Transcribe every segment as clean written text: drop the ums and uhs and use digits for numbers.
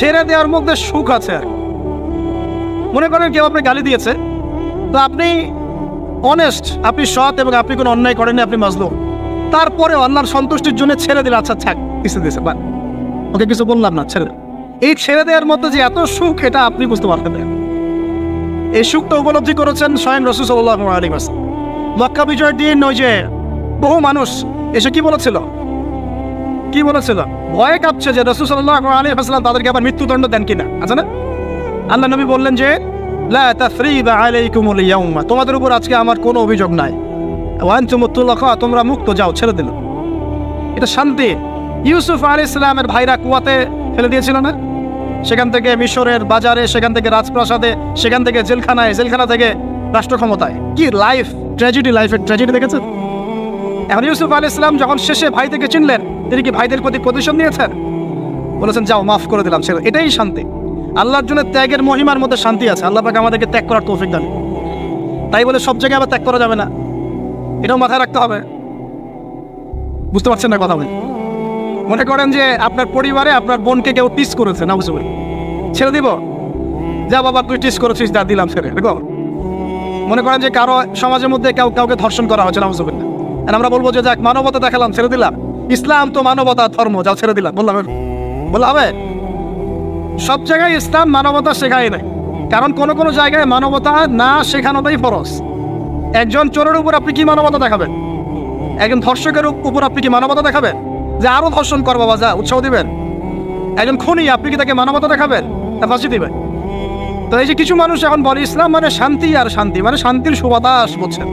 ছেড়ে দেওয়ার মধ্যে সুখ আছে। আর মনে করেন কেউ আপনি গালি দিয়েছে, তো আপনি অনেস্ট, আপনি সৎ এবং আপনি কোনো অন্যায় করেননি, আপনি মাজলুম, তারপরে আল্লাহর সন্তুষ্টির জন্য ছেড়ে দিলে, আচ্ছা থাক, কিছু দিয়েছে বা ওকে কিছু বললাম না, ছেড়ে দেন। এই ছেড়ে দেওয়ার মধ্যে যে এত সুখ, এটা আপনি বুঝতে পারতেন না। এই সুখটা উপলব্ধি করেছেন স্বয়ং রাসূল সাল্লাল্লাহু আলাইহি ওয়াসাল্লাম। মক্কা বিজয়ের দিন ওই যে বহু মানুষ এসে কি বলেছিল, ভয়ে কাঁপছে যে রাসূল সাল্লাল্লাহু আলাইহি ওয়াসাল্লাম তাদেরকে আবার মৃত্যুদণ্ড দেন কিনা, আছে না? আল্লাহ নবী বললেন যে লা তাসরিবা আলাইকুমুল ইয়াউমা, তোমাদের উপর আজকে আমার কোনো অভিযোগ নাই, ওয়া আনতুমুত তুলাকা, তোমরা মুক্ত, যাও, ছেড়ে দিল। এটা শান্তি। ইউসুফ আলাইহিস সালামের ভাইরা কুয়াতে ফেলে দিয়েছিল না, সেখান থেকে মিশরের বাজারে, সেখান থেকে রাজপ্রাসাদে, সেখান থেকে জেলখানায়, জেলখানা থেকে রাষ্ট্র ক্ষমতায়। কি লাইফ, ট্র্যাজেডি, লাইফের ট্র্যাজেডি দেখেছেন? এখন ইউসুফ আলাইহিস সালাম যখন শেষে ভাই থেকে চিনলেন, তিনি কি ভাইদের প্রতি প্রতিশোধ নিয়েছেন? বলেছেন যাও, মাফ করে দিলাম, ছেড়ে। এটাই শান্তি। আল্লাহর জন্য ত্যাগের মহিমার মধ্যে শান্তি আছে। আল্লাহ পাক আমাদেরকে ত্যাগ করার তৌফিক দান। তাই বলে সব জায়গায় আবার ত্যাগ করা যাবে না, এটাও মাথায় রাখতে হবে। বুঝতে পারছেন না কথা? মনে করেন যে আপনার পরিবারে আপনার বোনকে কেউ টিস করেছে, না বুঝতে পারি, ছেড়ে দিব? যা বাবা, তুই টিস করেছিস, যা, দিলাম, ছেড়ে। দেখো, মনে করেন যে কারো সমাজের মধ্যে কাউকে ধর্ষণ করা হচ্ছে, না বুঝতে পারি, আর আমরা বলবো যে যাক, মানবতা দেখালাম, ছেড়ে দিলাম, ইসলাম তো মানবতা ধর্ম, যাও, ছেড়ে দিলাম, বললাম, বললাম হবে? সব জায়গায় ইসলাম মানবতা শেখায় নাই, কারণ কোনো কোনো জায়গায় মানবতা না শেখানোটাই ফরজ। একজন চোরের উপর আপনি কি মানবতা দেখাবেন? একজন ধর্ষকের উপর আপনি কি মানবতা দেখাবেন যে আরো ধর্ষণ কর বাবা, যা, উৎসাহ দিবেন? একজন খুনি, আপনি কি তাকে মানবতা দেখাবেন? তা ফাঁসি দিবেন? তো এই যে কিছু মানুষ এখন বলে ইসলাম মানে শান্তি, আর শান্তি মানে শান্তির সুবাতাস, বলছেন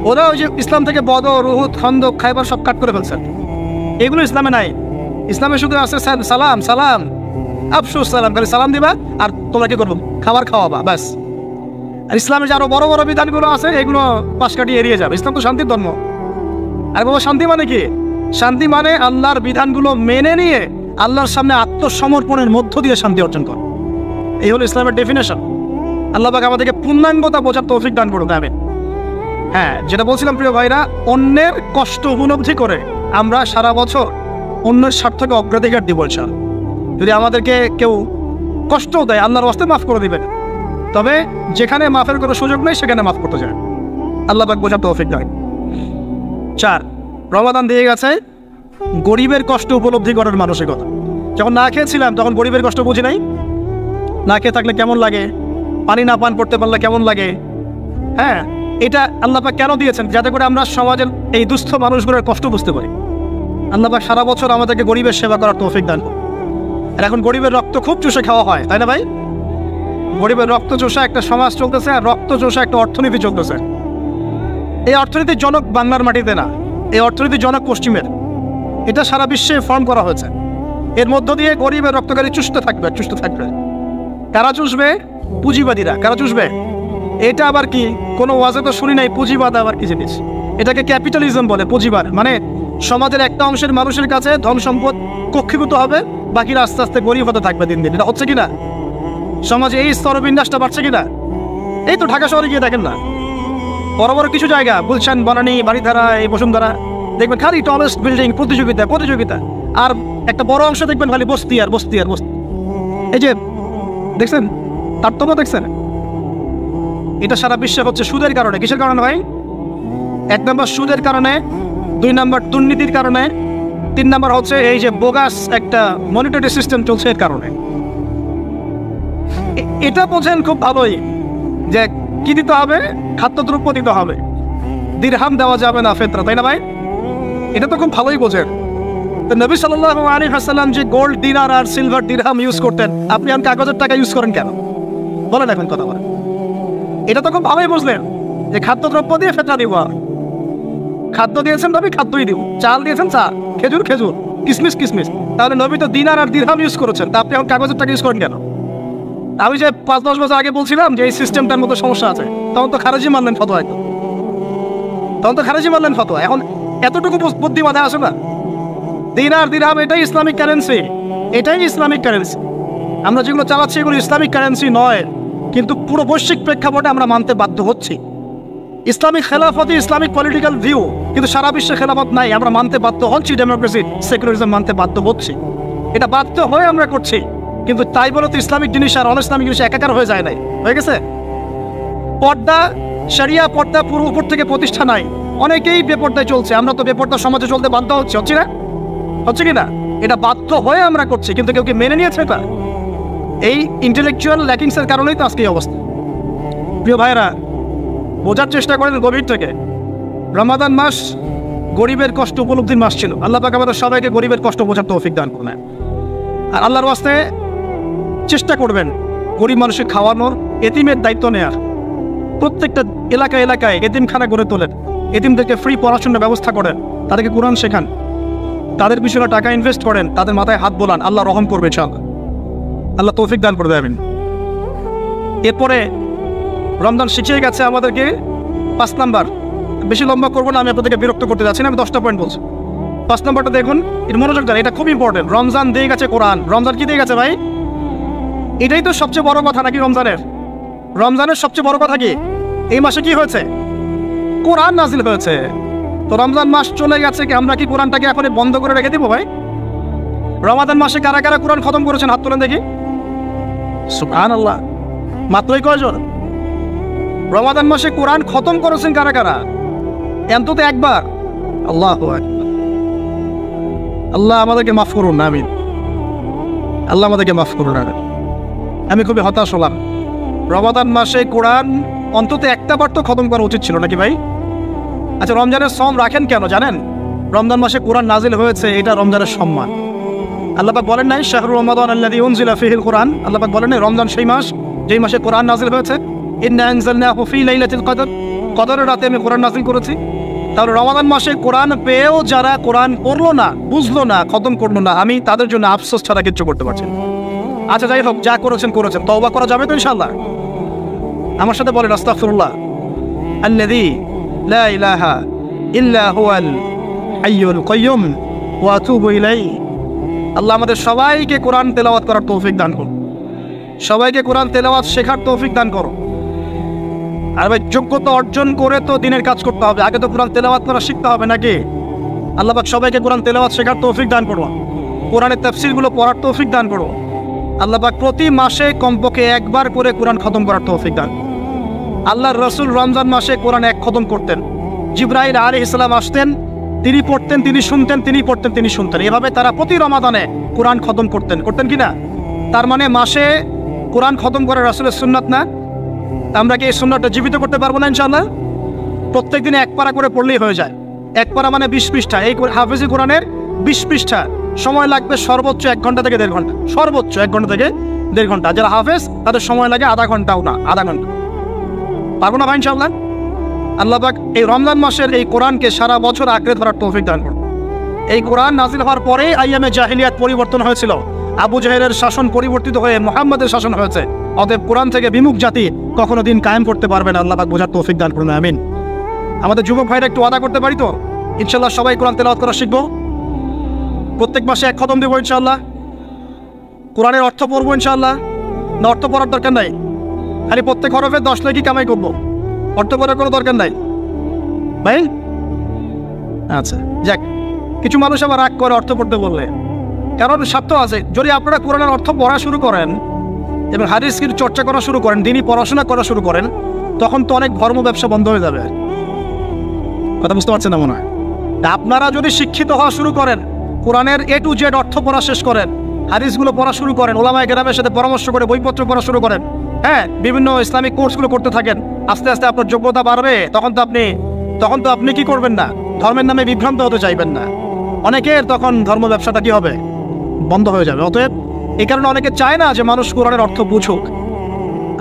ওরা। ওই যে ইসলাম থেকে বদর, উহুদ, খন্দক, খায়বার সব কাট করে ফেলছেন। এগুলো ইসলামে নাই। ইসলামে শুধু আছে সালাম, সালাম, আফসুস সালাম, খালি সালাম দিবা আর তোমরা কি করবো, খাবার খাওয়াবা, ব্যাস। আর ইসলামের যে আরো বড় বড় বিধানগুলো আছে, এগুলো পাশ কাটিয়ে এড়িয়ে যাবে। ইসলাম তো শান্তির ধর্ম। আর বাবা, শান্তি মানে কি? শান্তি মানে আল্লাহর বিধানগুলো মেনে নিয়ে আল্লাহর সামনে আত্মসমর্পণের মধ্য দিয়ে শান্তি অর্জন কর। এই হলো ইসলামের ডেফিনেশন। আল্লাহ পাক আমাদেরকে পূর্ণাঙ্গতা বোঝার তৌফিক দান করুন, আমিন। হ্যাঁ, যেটা বলছিলাম প্রিয় ভাইরা, অন্যের কষ্ট উপলব্ধি করে আমরা সারা বছর অন্যের স্বার্থকে অগ্রাধিকার দিব ইনশাআল্লাহ। যদি আমাদেরকে কেউ কষ্টও দেয়, আল্লাহর ওয়াস্তে মাফ করে দিবেন, তবে যেখানে মাফের কোনো সুযোগ নেই সেখানে মাফ করতে যায়। আল্লাহ পাক বোঝার তৌফিক দেন। 4, রমাদান দিয়ে গেছে গরিবের কষ্ট উপলব্ধি করার মানসিকতা। যখন না খেয়েছিলাম তখন গরিবের কষ্ট বুঝি নাই। না খেয়ে থাকলে কেমন লাগে, পানি না পান করতে পারলে কেমন লাগে। হ্যাঁ, এটা আল্লাহ পাক কেন দিয়েছেন? যাতে করে আমরা সমাজের এই দুস্থ মানুষগুলোর কষ্ট বুঝতে পারি। আল্লাহ পাক সারা বছর আমাদেরকে গরিবের সেবা করার তৌফিক দান করুন। আর এখন গরিবের রক্ত খুব চুষে খাওয়া হয়, তাই না ভাই? গরিবের রক্ত চোষা একটা সমাজ চলতেছে, আর রক্ত চোষা একটা অর্থনীতি চলতেছে। এই অর্থনীতির জনক বাংলার মাটিতে না, এই অর্থনীতির জনক পশ্চিমের। এটা সারা বিশ্বে ফর্ম করা হয়েছে। এর মধ্য দিয়ে গরিবের রক্তকারী চুষতে থাকবে। কারা চুষবে? পুঁজিবাদীরা। কারা চুষবে? এটা আবার কি? কোনো ওয়াজে তো শুনি নাই পুঁজিবাদ আবার কি জিনিস। এটাকে ক্যাপিটালিজম বলে, পুঁজিবাদ। মানে সমাজের একটা অংশের মানুষের কাছে ধন সম্পদ কক্ষীভূত হবে, বাকিরা আস্তে আস্তে গরিব হতে থাকবে দিন দিন। এটা হচ্ছে কিনা? সমাজে এই স্তরবিন্যাসটা বাড়ছে কিনা? এই তো ঢাকা শহরে গিয়ে দেখেন না, বড় বড় কিছু জায়গা, গুলশান, বনানী, বাড়িধারা, এই বসুন্ধরা, দেখবেন খালি টলেস্ট বিল্ডিং, প্রতিযোগিতা। আর একটা বড় অংশ দেখবেন খালি বস্তি আর বস্তি। এই যে দেখছেন তারতম্য, দেখছেন? এটা সারা বিশ্বে হচ্ছে সুদের কারণে। কিসের কারণে ভাই? 1 নম্বর সুদের কারণে, 2 নম্বর দুর্নীতির কারণে, 3 নম্বর হচ্ছে এই যে বোগাস একটা মনিটরি সিস্টেম চলছে এর কারণে। এটা বোঝেন খুব ভালোই যে কি দিতে হবে? খাদ্যদ্রব্য দিতে হবে, দিরহাম দেওয়া যাবে না, ফেতরা, তাই না ভাই? এটা তো খুব ভালোই বোঝেন। তো নবী সাল্লাল্লাহু আলাইহি ওয়াসাল্লাম যে গোল্ড দিনার আর সিলভার দিরহাম ইউজ করতেন, আপনি আর কাগজের টাকা ইউজ করেন কেন? বলেন এখন কথা বলেন। এটা তো খুব ভালোই বুঝলেন যে খাদ্যদ্রব্য দিয়ে ফেতরা দিব। খাদ্য দিয়েছেন নবী, খাদ্যই দিব। চাল দিয়েছেন, চাল। খেজুর, কিসমিস। তাহলে নবী তো দিনার আর দিরহাম ইউজ করেছেন, তা আপনি এখন কাগজের টাকা ইউজ করেন কেন? আমি যে 5-10 বছর আগে বলছিলাম যে এই সিস্টেমটার মধ্যে সমস্যা আছে, তখন তো খারেজি মানলেন ফতোয়া। এখন এতটুকু বুদ্ধি মাথায় আসে না? দিনার দিরহাম এটাই ইসলামিক কারেন্সি। আমরা যেগুলো চালাচ্ছি এগুলো ইসলামিক কারেন্সি নয়, কিন্তু পুরো বৈশ্বিক প্রেক্ষাপটে আমরা মানতে বাধ্য হচ্ছি। ইসলামিক খেলাফত, ইসলামিক পলিটিক্যাল ভিউ, কিন্তু সারা বিশ্বে খেলাফত নাই, আমরা মানতে বাধ্য হচ্ছি। ডেমোক্রেসি, সেকুলারিজম মানতে বাধ্য হচ্ছি। এটা বাধ্য হয়ে আমরা করছি। কিন্তু তাই বলে তো ইসলামিক জিনিস আর অন ইসলামিক জিনিস একাকার হয়ে যায় নাই, হয়ে গেছে। পর্দা, শরিয়া পর্দা পুরো উপর থেকে প্রতিষ্ঠা নাই, অনেকেই বেপর্দায় চলছে। আমরা তো বেপর্দা সমাজে চলতে বাধ্য হচ্ছে না? হচ্ছে কি না? এটা বাধ্য হয়ে আমরা করছি, কিন্তু কেউ কি মেনে নিয়েছে এটা? এই ইন্টেলেকচুয়াল ল্যাকিংসের কারণেই তো আজকে এই অবস্থা। প্রিয় ভাইরা, বোঝার চেষ্টা করেন গভীর থেকে। রমাদান মাস গরিবের কষ্ট উপলব্ধির মাস ছিল। আল্লাহ পাক আমাদের সবাইকে গরিবের কষ্ট বোঝার তৌফিক দান করুন। আর আল্লাহর ওয়াস্তে চেষ্টা করবেন গরিব মানুষের খাওয়ানোর, এতিমের দায়িত্ব নেয়ার। প্রত্যেকটা এলাকায় এলাকায় এতিমখানা গড়ে তোলেন, এতিমদেরকে ফ্রি পড়াশোনার ব্যবস্থা করেন, তাদেরকে কোরআন শেখান, তাদের পিছনে টাকা ইনভেস্ট করেন, তাদের মাথায় হাত বোলান। আল্লাহ রহম করবে ইনশাআল্লাহ, আল্লাহ তৌফিক দান করে দেবেন। এরপরে রমজান শিখিয়ে গেছে আমাদেরকে 5 নাম্বার। বেশি লম্বা করবো না, আমি আপনাদেরকে বিরক্ত করতে যাচ্ছি না, আমি 10টা পয়েন্ট বলছি। 5 নাম্বারটা দেখুন, এটা মনোযোগ দেন, এটা খুব ইম্পর্টেন্ট। রমজান দিয়ে গেছে কোরআন। রমজান কি দিয়ে গেছে ভাই? এটাই তো সবচেয়ে বড় কথা নাকি? রমজানের সবচেয়ে বড় কথা কি? এই মাসে কি হয়েছে? কোরআন নাজিল হয়েছে। তো রমজান মাস চলে গেছে, কি আমরা কি কোরআনটাকে এখন বন্ধ করে রেখে দিব ভাই? রমাদান মাসে কারা কারা কোরআন খতম করেছেন হাত তোলেন দেখি। সুবহানাল্লাহ, মাত্রই কয়জন? রমাদান মাসে কোরআন খতম করেছেন কারা কারা? অন্তত একবার। আল্লাহু আকবার। আল্লাহ আমাদেরকে মাফ করুন, আমিন। আল্লাহ আমাদেরকে মাফ করুন। আমি খুবই হতাশ হলাম। রমাদান মাসে কোরআন অন্তত একটা বার তো খতম করা উচিত ছিল নাকি ভাই? আচ্ছা, রমজানের সম রাখেন কেন জানেন? রমজান মাসে কোরআন নাজিল হয়েছে, এটা রমজানের সম্মান। আল্লাহ পাক বলেন নাই শাহরু রমাদান আল্লাযী উনজিলা ফীহিল কোরআন? আল্লাহ পাক বলেন নাই রমজান সেই মাস যেই মাসে কোরআন নাজিল হয়েছে? ইন্না আনজালনাহু ফী লাইলাতিল কদর, কদরের রাতে আমি কোরআন নাজিল করেছি। তাহলে রমাদান মাসে কোরআন পেয়েও যারা কোরআন পড়লো না, বুঝলো না, খতম করলো না, আমি তাদের জন্য আফসোস ছাড়া কিচ্ছু করতে পারছি না। আচ্ছা যাই হোক, যা করেছেন করেছেন, তওবা করা যাবে তো ইনশাআল্লাহ? আমার সাথে বলেন আস্তাগফিরুল্লাহ আল্লাযী লা ইলাহা ইল্লা হুয়াল হাইয়ুল কাইয়্যুম ওয়া আতুবু ইলাইহি। আল্লাহ আমাদের সবাইকে কোরআন তেলাওয়াত করার তৌফিক দান করুন, সবাইকে কোরআন তেলাওয়াত শেখার তৌফিক দান করো। আর ভাই, যোগ্যতা অর্জন করে তো দিনের কাজ করতে হবে, আগে তো কোরআন তেলাওয়াত করা শিখতে হবে নাকি? আল্লাহ পাক সবাইকে কোরআন তেলাওয়াত শেখার তৌফিক দান করো, কোরআনের তাফসীরগুলো পড়ার তৌফিক দান করো। আল্লাহ পাক প্রতি মাসে কমপক্ষে একবার করে কোরআন খতম করার তৌফিক দান। আল্লাহর রাসূল রমজান মাসে কোরআন এক খতম করতেন। জিবরাইল আলাইহিস সালাম আসতেন, তিনি পড়তেন, তিনি শুনতেন, তিনি পড়তেন, তিনি শুনতেন। এভাবে তারা প্রতি রমাদানে কোরআন খতম করতেন কিনা? তার মানে মাসে কোরআন খতম করা রাসূলের সুন্নাত না? আমরা কি এই সুন্নাতটা জীবিত করতে পারবো না ইনশাআল্লাহ? প্রত্যেক দিনে এক পারা করে পড়লেই হয়ে যায়। এক পারা মানে 20 পৃষ্ঠা। এই হাফেজি কোরআনের 20 পৃষ্ঠা, সময় লাগবে সর্বোচ্চ 1 ঘন্টা থেকে 1.5 ঘন্টা, সর্বোচ্চ 1 ঘন্টা থেকে 1.5 ঘন্টা। যারা হাফেজ তাদের সময় লাগে আধা ঘন্টাও না, আধা ঘন্টা। পারবো না ভাই ইনশাআল্লাহ? আল্লাহ পাক এই রমজান মাসের এই কোরআনকে সারা বছর আঁকড়ে ধরার তৌফিক দান করুন। এই কোরআন নাজিল হওয়ার পরেই আইয়ামে জাহিলিয়াত পরিবর্তন হয়েছিল। আবু জাহেলের শাসন পরিবর্তিত হয়ে মুহাম্মাদের শাসন হয়েছে। অতএব কোরআন থেকে বিমুখ জাতি কখনো দিন কায়েম করতে পারবে না। আল্লাহ পাক বোঝার তৌফিক দান করুন, আমিন। আমাদের যুবক ভাইরা একটু ওয়াদা করতে পারি তো ইনশাআল্লাহ সবাই কোরআন তেলাওয়াত করা শিখবো, প্রত্যেক মাসে 1 খতম দেবো ইনশাআল্লাহ, কোরআনের অর্থ পড়বো ইনশাআল্লাহ। না অর্থ পড়ার দরকার নাই, খালি প্রত্যেক হরফে 10 লাখই কামাই করবো, অর্থ পড়ার কোনো দরকার নাই ভাই? আচ্ছা যাক, কিছু মানুষ আবার রাগ করে অর্থ পড়তে বললে, কারণ স্বার্থ আছে। যদি আপনারা কোরআনের অর্থ পড়া শুরু করেন এবং হাদিসের চর্চা করা শুরু করেন, দিনই পড়াশোনা করা শুরু করেন, তখন তো অনেক ধর্ম ব্যবসা বন্ধ হয়ে যাবে। কথা বুঝতে পারছেন না মনে হয়? আপনারা যদি শিক্ষিত হওয়া শুরু করেন, কোরআনের A to Z অর্থ পড়া শেষ করেন, হাদিসগুলো পড়া শুরু করেন, ওলামায়ে কেরামের সাথে পরামর্শ করে বইপত্র পড়া শুরু করেন, হ্যাঁ, বিভিন্ন ইসলামিক কোর্সগুলো করতে থাকেন, আস্তে আস্তে আপনার যোগ্যতা বাড়বে। তখন তো আপনি কি করবেন না? ধর্মের নামে বিভ্রান্ত হতে চাইবেন না। অনেকের তখন ধর্ম ব্যবসাটা কি হবে? বন্ধ হয়ে যাবে। অতএব এই কারণে অনেকে চায় না যে মানুষ কোরআনের অর্থ বুঝুক।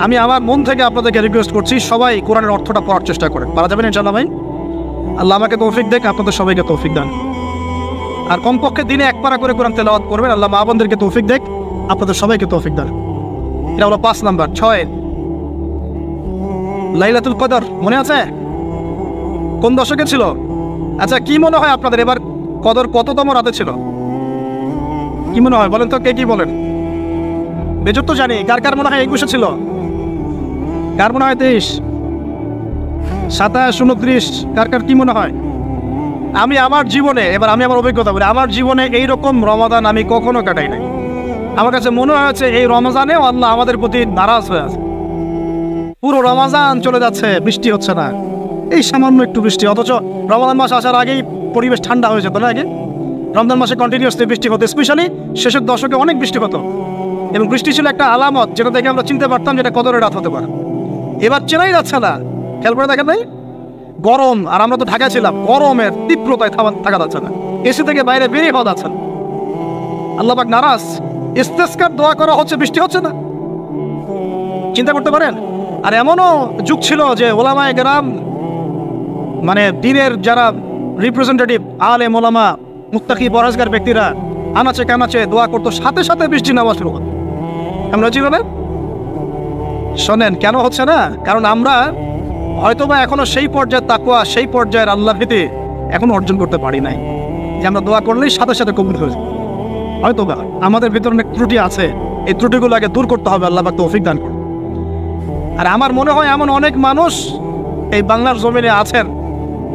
আমি আমার মন থেকে আপনাদেরকে রিকোয়েস্ট করছি, সবাই কোরআনের অর্থটা পড়ার চেষ্টা করেন। পারা যাবেন ইনশাআল্লাহ ভাই? আল্লাহ আমাকে তৌফিক দেখ, আপনাদের সবাইকে তৌফিক দান। আর কমপক্ষে দিনে 1 পারা করে কোরআন তেলাওয়াত করবেন। আল্লাহ মা বোনদেরকে তৌফিক দেখ, আপনাদের সবাইকে তৌফিক দান। এটা হলো 5 নাম্বার। 6 লাইলাতুল কদর মনে আছে? কোন দশকে ছিল? আচ্ছা, কি মনে হয় আপনাদের এবার কদর কততম রাতে ছিল? কি মনে হয় বলেন তো, কে কি বলেন? বেজর তো জানি, কার কার মনে হয় 21 ছিল? কার মনে হয় 23, 27, 29? কার কার কি মনে হয়? আমি আমার জীবনে, এবার আমি আমার অভিজ্ঞতা বলি, আমার জীবনে এইরকম রমাদান আমি কখনো কাটাই নাই। আমার কাছে মনে হয়েছে এই রমজানেও আল্লাহ আমাদের প্রতি নারাজ হয়ে আছে। পুরো রমজান চলে যাচ্ছে, বৃষ্টি হচ্ছে না, এই সামান্য একটু বৃষ্টি, অথচ রমজান মাস আসার আগেই পরিবেশ ঠান্ডা হয়ে যেত না? আগে রমজান মাসে কন্টিনিউসলি বৃষ্টি হতো, স্পেশালি শেষের দশকে অনেক বৃষ্টি হতো, এবং বৃষ্টি ছিল একটা আলামত যেটা দেখে আমরা চিনতে পারতাম যেটা কদরের রাত হতে পারে। এবার চেনাই যাচ্ছে না, খেয়াল করে দেখেন নাই? গরম, আর আমরা তো ঢাকা ছিলাম, গরমের তীব্রতায় থাকা যাচ্ছে না, এসি থেকে বাইরে বেরিয়ে হওয়া যাচ্ছে না। আল্লাহ পাক নারাজ, ইস্তেসকার দোয়া করা হচ্ছে, বৃষ্টি হচ্ছে না। চিন্তা করতে পারেন? আর এমনও যুগ ছিল যে ওলামায়ে কেরাম, মানে দিনের যারা রিপ্রেজেন্টেটিভ আলেম ওলামা মুত্তাকি পরহেজগার ব্যক্তিরা আনাচে কানাচে দোয়া করতো, সাথে সাথে বৃষ্টি নামা শুরু হতো। আমরা জীবনে শোনেন কেন হচ্ছে না? কারণ আমরা হয়তোবা এখনো সেই পর্যায়ের তাকওয়া, সেই পর্যায়ের আল্লাহ ভীতি এখনো অর্জন করতে পারি নাই, যে আমরা দোয়া করলেই সাথে সাথে কবুল হয়ে যায়। হয়তোবা আমাদের ভিতরে অনেক ত্রুটি আছে, এই ত্রুটিগুলো আগে দূর করতে হবে, আল্লাহ পাক তৌফিক দান করুন। আর আমার মনে হয় এমন অনেক মানুষ এই বাংলার জমিনে আছেন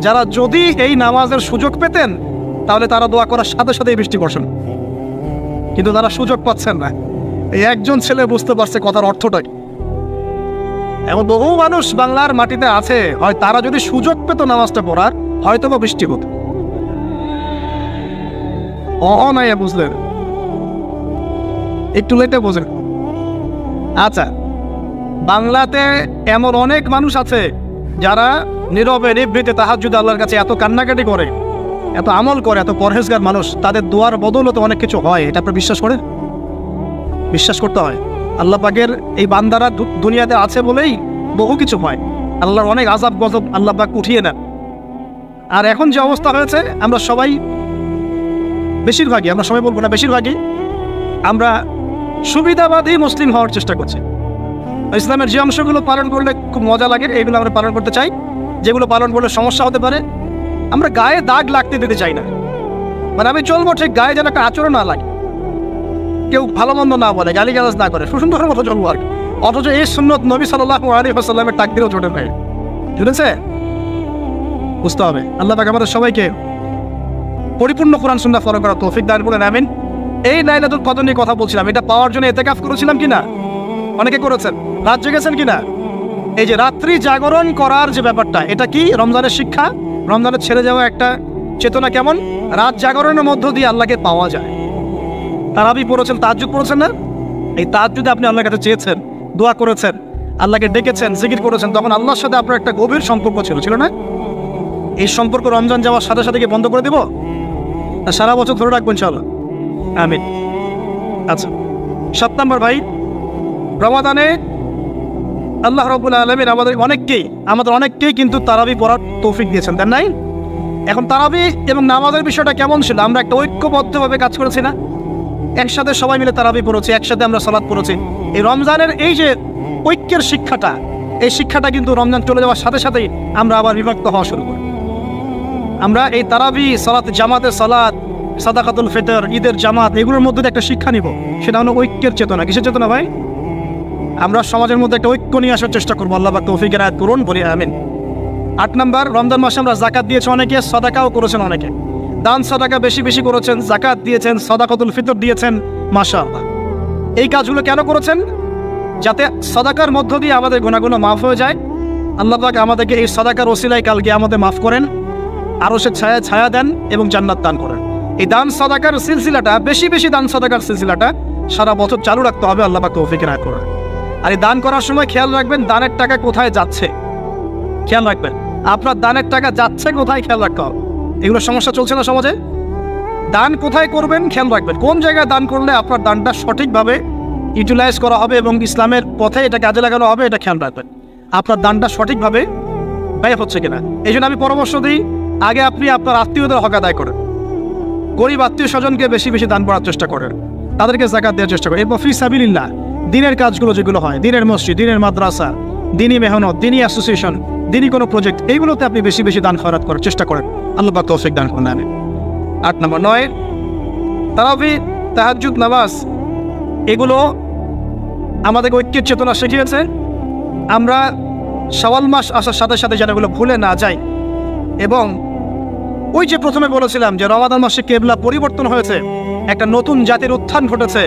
যারা যদি এই নামাজের সুযোগ পেতেন তাহলে তারা দোয়া করার সাথে সাথেই বৃষ্টি বর্ষণ, কিন্তু তারা সুযোগ পাচ্ছেন না। এই একজন ছেলে বুঝতে পারছে কথার অর্থটাই। এমন বহু মানুষ বাংলার মাটিতে আছে, হয় তারা যদি সুযোগ পেত নামাজটা পড়ার, হয়তো বা বৃষ্টি হতো। নাই বুঝলেন, একটু লেটে বোঝেন। আচ্ছা, বাংলাতে এমন অনেক মানুষ আছে যারা নীরবে নিভৃতে তাহাজ্জুদে আল্লাহর কাছে এত কান্নাকাটি করে, এত আমল করে, এত পরহেজগার মানুষ, তাদের দোয়ার বদৌলতে অনেক কিছু হয়। এটা আপনি বিশ্বাস করেন? বিশ্বাস করতে হয়। আল্লাহ পাকের এই বান্দারা দুনিয়াতে আছে বলেই বহু কিছু হয়। আল্লাহর অনেক আযাব গজব আল্লাহ পাক উঠিয়ে নেন। আর এখন যে অবস্থা হয়েছে, আমরা সবাই বেশিরভাগই, আমরা সবাই বলবো না, বেশিরভাগই আমরা সুবিধাবাদী মুসলিম হওয়ার চেষ্টা করছি। ইসলামের যে অংশগুলো পালন করলে খুব মজা লাগে এইগুলো আমরা পালন করতে চাই, যেগুলো পালন করলে সমস্যা হতে পারে আমরা গায়ে দাগ লাগতে দিতে চাই না। মানে আমি চলবো ঠিক, গায়ে যেন একটা আচরণ না লাগে, কেউ ভালো মন্দ না বলে, গালিগালাজ না করে, সুন্দরের মতো চলবো আর কি। অথচ এই সুন্নত নবী সাল্লাল্লাহু আলাইহি ওয়াসাল্লামের তাকদীরও জোটে পায়। বুঝেছে? বুঝতে হবে। আল্লাহ পাক আমাদের সবাইকে পরিপূর্ণ কোরআন সুন্নাহ ফলো করার তৌফিক দান করুন, আমিন। এই লাইলাতুল কদর নিয়ে কথা বলছিলাম, এটা পাওয়ার জন্য ইতিকাফ করেছিলাম কিনা? অনেকে করেছেন। রাত জেগেছেন কিনা? এই যে রাত্রি জাগরণ করার যে ব্যাপারটা, এটা কি রমজানের শিক্ষা? রমজানের ছেড়ে যাওয়া একটা চেতনা কেমন? রাত জাগরণের মধ্য দিয়ে আল্লাহকে পাওয়া যায়। তারাবি পড়েছেন, তাহাজ্জুদ পড়েছেন না? এই তাহাজ্জুদে আপনি আল্লাহর কাছে চেয়েছেন, দোয়া করেছেন, আল্লাহকে ডেকেছেন, জিকির করেছেন, তখন আল্লাহর সাথে আপনার একটা গভীর সম্পর্ক ছিল না? এই সম্পর্ক রমজান যাওয়ার সাথে সাথে কি বন্ধ করে দেব? না সারা বছর ধরে রাখবো ইনশাআল্লাহ? আমিন। আচ্ছা, 7 নম্বর ভাই, রমাদানে আল্লাহ রাব্বুল আলামিন আমাদের অনেককেই কিন্তু তারাবি পড়ার তৌফিক দিয়েছেন, দেন নাই? এখন তারাবি এবং নামাজের বিষয়টা কেমন ছিল? আমরা একটা ঐক্যবদ্ধভাবে কাজ করেছি না? একসাথে সবাই মিলে তারাবি পড়েছি, একসাথে আমরা সালাত পড়েছি। এই রমজানের এই যে ঐক্যের শিক্ষাটা, এই শিক্ষাটা কিন্তু রমজান চলে যাওয়ার সাথে সাথেই আমরা আবার বিভক্ত হওয়া শুরু করি। আমরা এই তারাবি, সালাত, জামাতের সালাত, সাদাকাতুল ফিতর, ঈদের জামাত, এগুলোর মধ্যে একটা শিক্ষা নিব, সেটা হলো ঐক্যের চেতনা। কিসের চেতনা ভাই? আমরা সমাজের মধ্যে একটা ঐক্য নিয়ে আসার চেষ্টা করবো। আল্লাহ পাক তৌফিক এনায়েত করুন, বলি আমিন। 8 নম্বর, রমজান মাসে আমরা যাকাত দিয়েছি অনেকে, সাদাকাও করেছেন অনেকে। দান সাদাকা বেশি বেশি করেছেন, যাকাত দিয়েছেন, সাদাকাতুল ফিতর দিয়েছেন, মাশাআল্লাহ। এই কাজগুলো কেন করেছেন? যাতে সাদাকার মধ্য দিয়ে আমাদের গুনাহগুলো মাফ হয়ে যায়। আল্লাহ পাক আমাদেরকে এই সাদাকার ওসিলায় কালকে আমাদের মাফ করেন, আরশের ছায়ায় ছায়া দেন এবং জান্নাত দান করেন। এই দান সাদাকার সিলসিলাটা, বেশি বেশি দান সাদাকার সিলসিলাটা সারা বছর চালু রাখতে হবে। আল্লাহ পাক তৌফিক এনায়েত করুন। আর এই দান করার সময় খেয়াল রাখবেন দানের টাকা কোথায় যাচ্ছে, খেয়াল রাখবেন আপনার দানের টাকা যাচ্ছে কোথায়, খেয়াল রাখতে হবে। এগুলো সমস্যা চলছে না সমাজে? দান কোথায় করবেন খেয়াল রাখবেন, কোন জায়গায় দান করলে আপনার দানটা সঠিকভাবে ইউটিলাইজ করা হবে এবং ইসলামের পথে এটা কাজে লাগানো হবে, এটা খেয়াল রাখবেন। আপনার দানটা সঠিকভাবে ব্যয় হচ্ছে কিনা। এই জন্য আমি পরামর্শ দিই, আগে আপনি আপনার আত্মীয়দের হক আদায় করেন, গরিব আত্মীয় স্বজনকে বেশি বেশি দান করার চেষ্টা করেন, তাদেরকে যাকাত দেওয়ার চেষ্টা করেন। এরপর ফি সাবিলিল্লাহ, দিনের কাজগুলো যেগুলো হয়, দিনের মসজিদ, দিনের মাদ্রাসা, দিনী মেহনত, দিনী অ্যাসোসিয়েশন, দিনী কোনো প্রজেক্ট, এইগুলোতে আপনি বেশি বেশি দান খয়রাত করার চেষ্টা করেন। আল্লাহ পাক তৌফিক দান করুন, আমিন। 8 নম্বর, 9 তারাবি, তাহাজ্জুদ, নামাজ, এগুলো আমাদের ঐক্যের চেতনা শিখিয়েছে। আমরা শাওয়াল মাস আসার সাথে সাথে যেন এগুলো ভুলে না যাই। এবং ওই যে প্রথমে বলেছিলাম যে রমাদান মাসে কেবলা পরিবর্তন হয়েছে, একটা নতুন জাতির উত্থান ঘটেছে,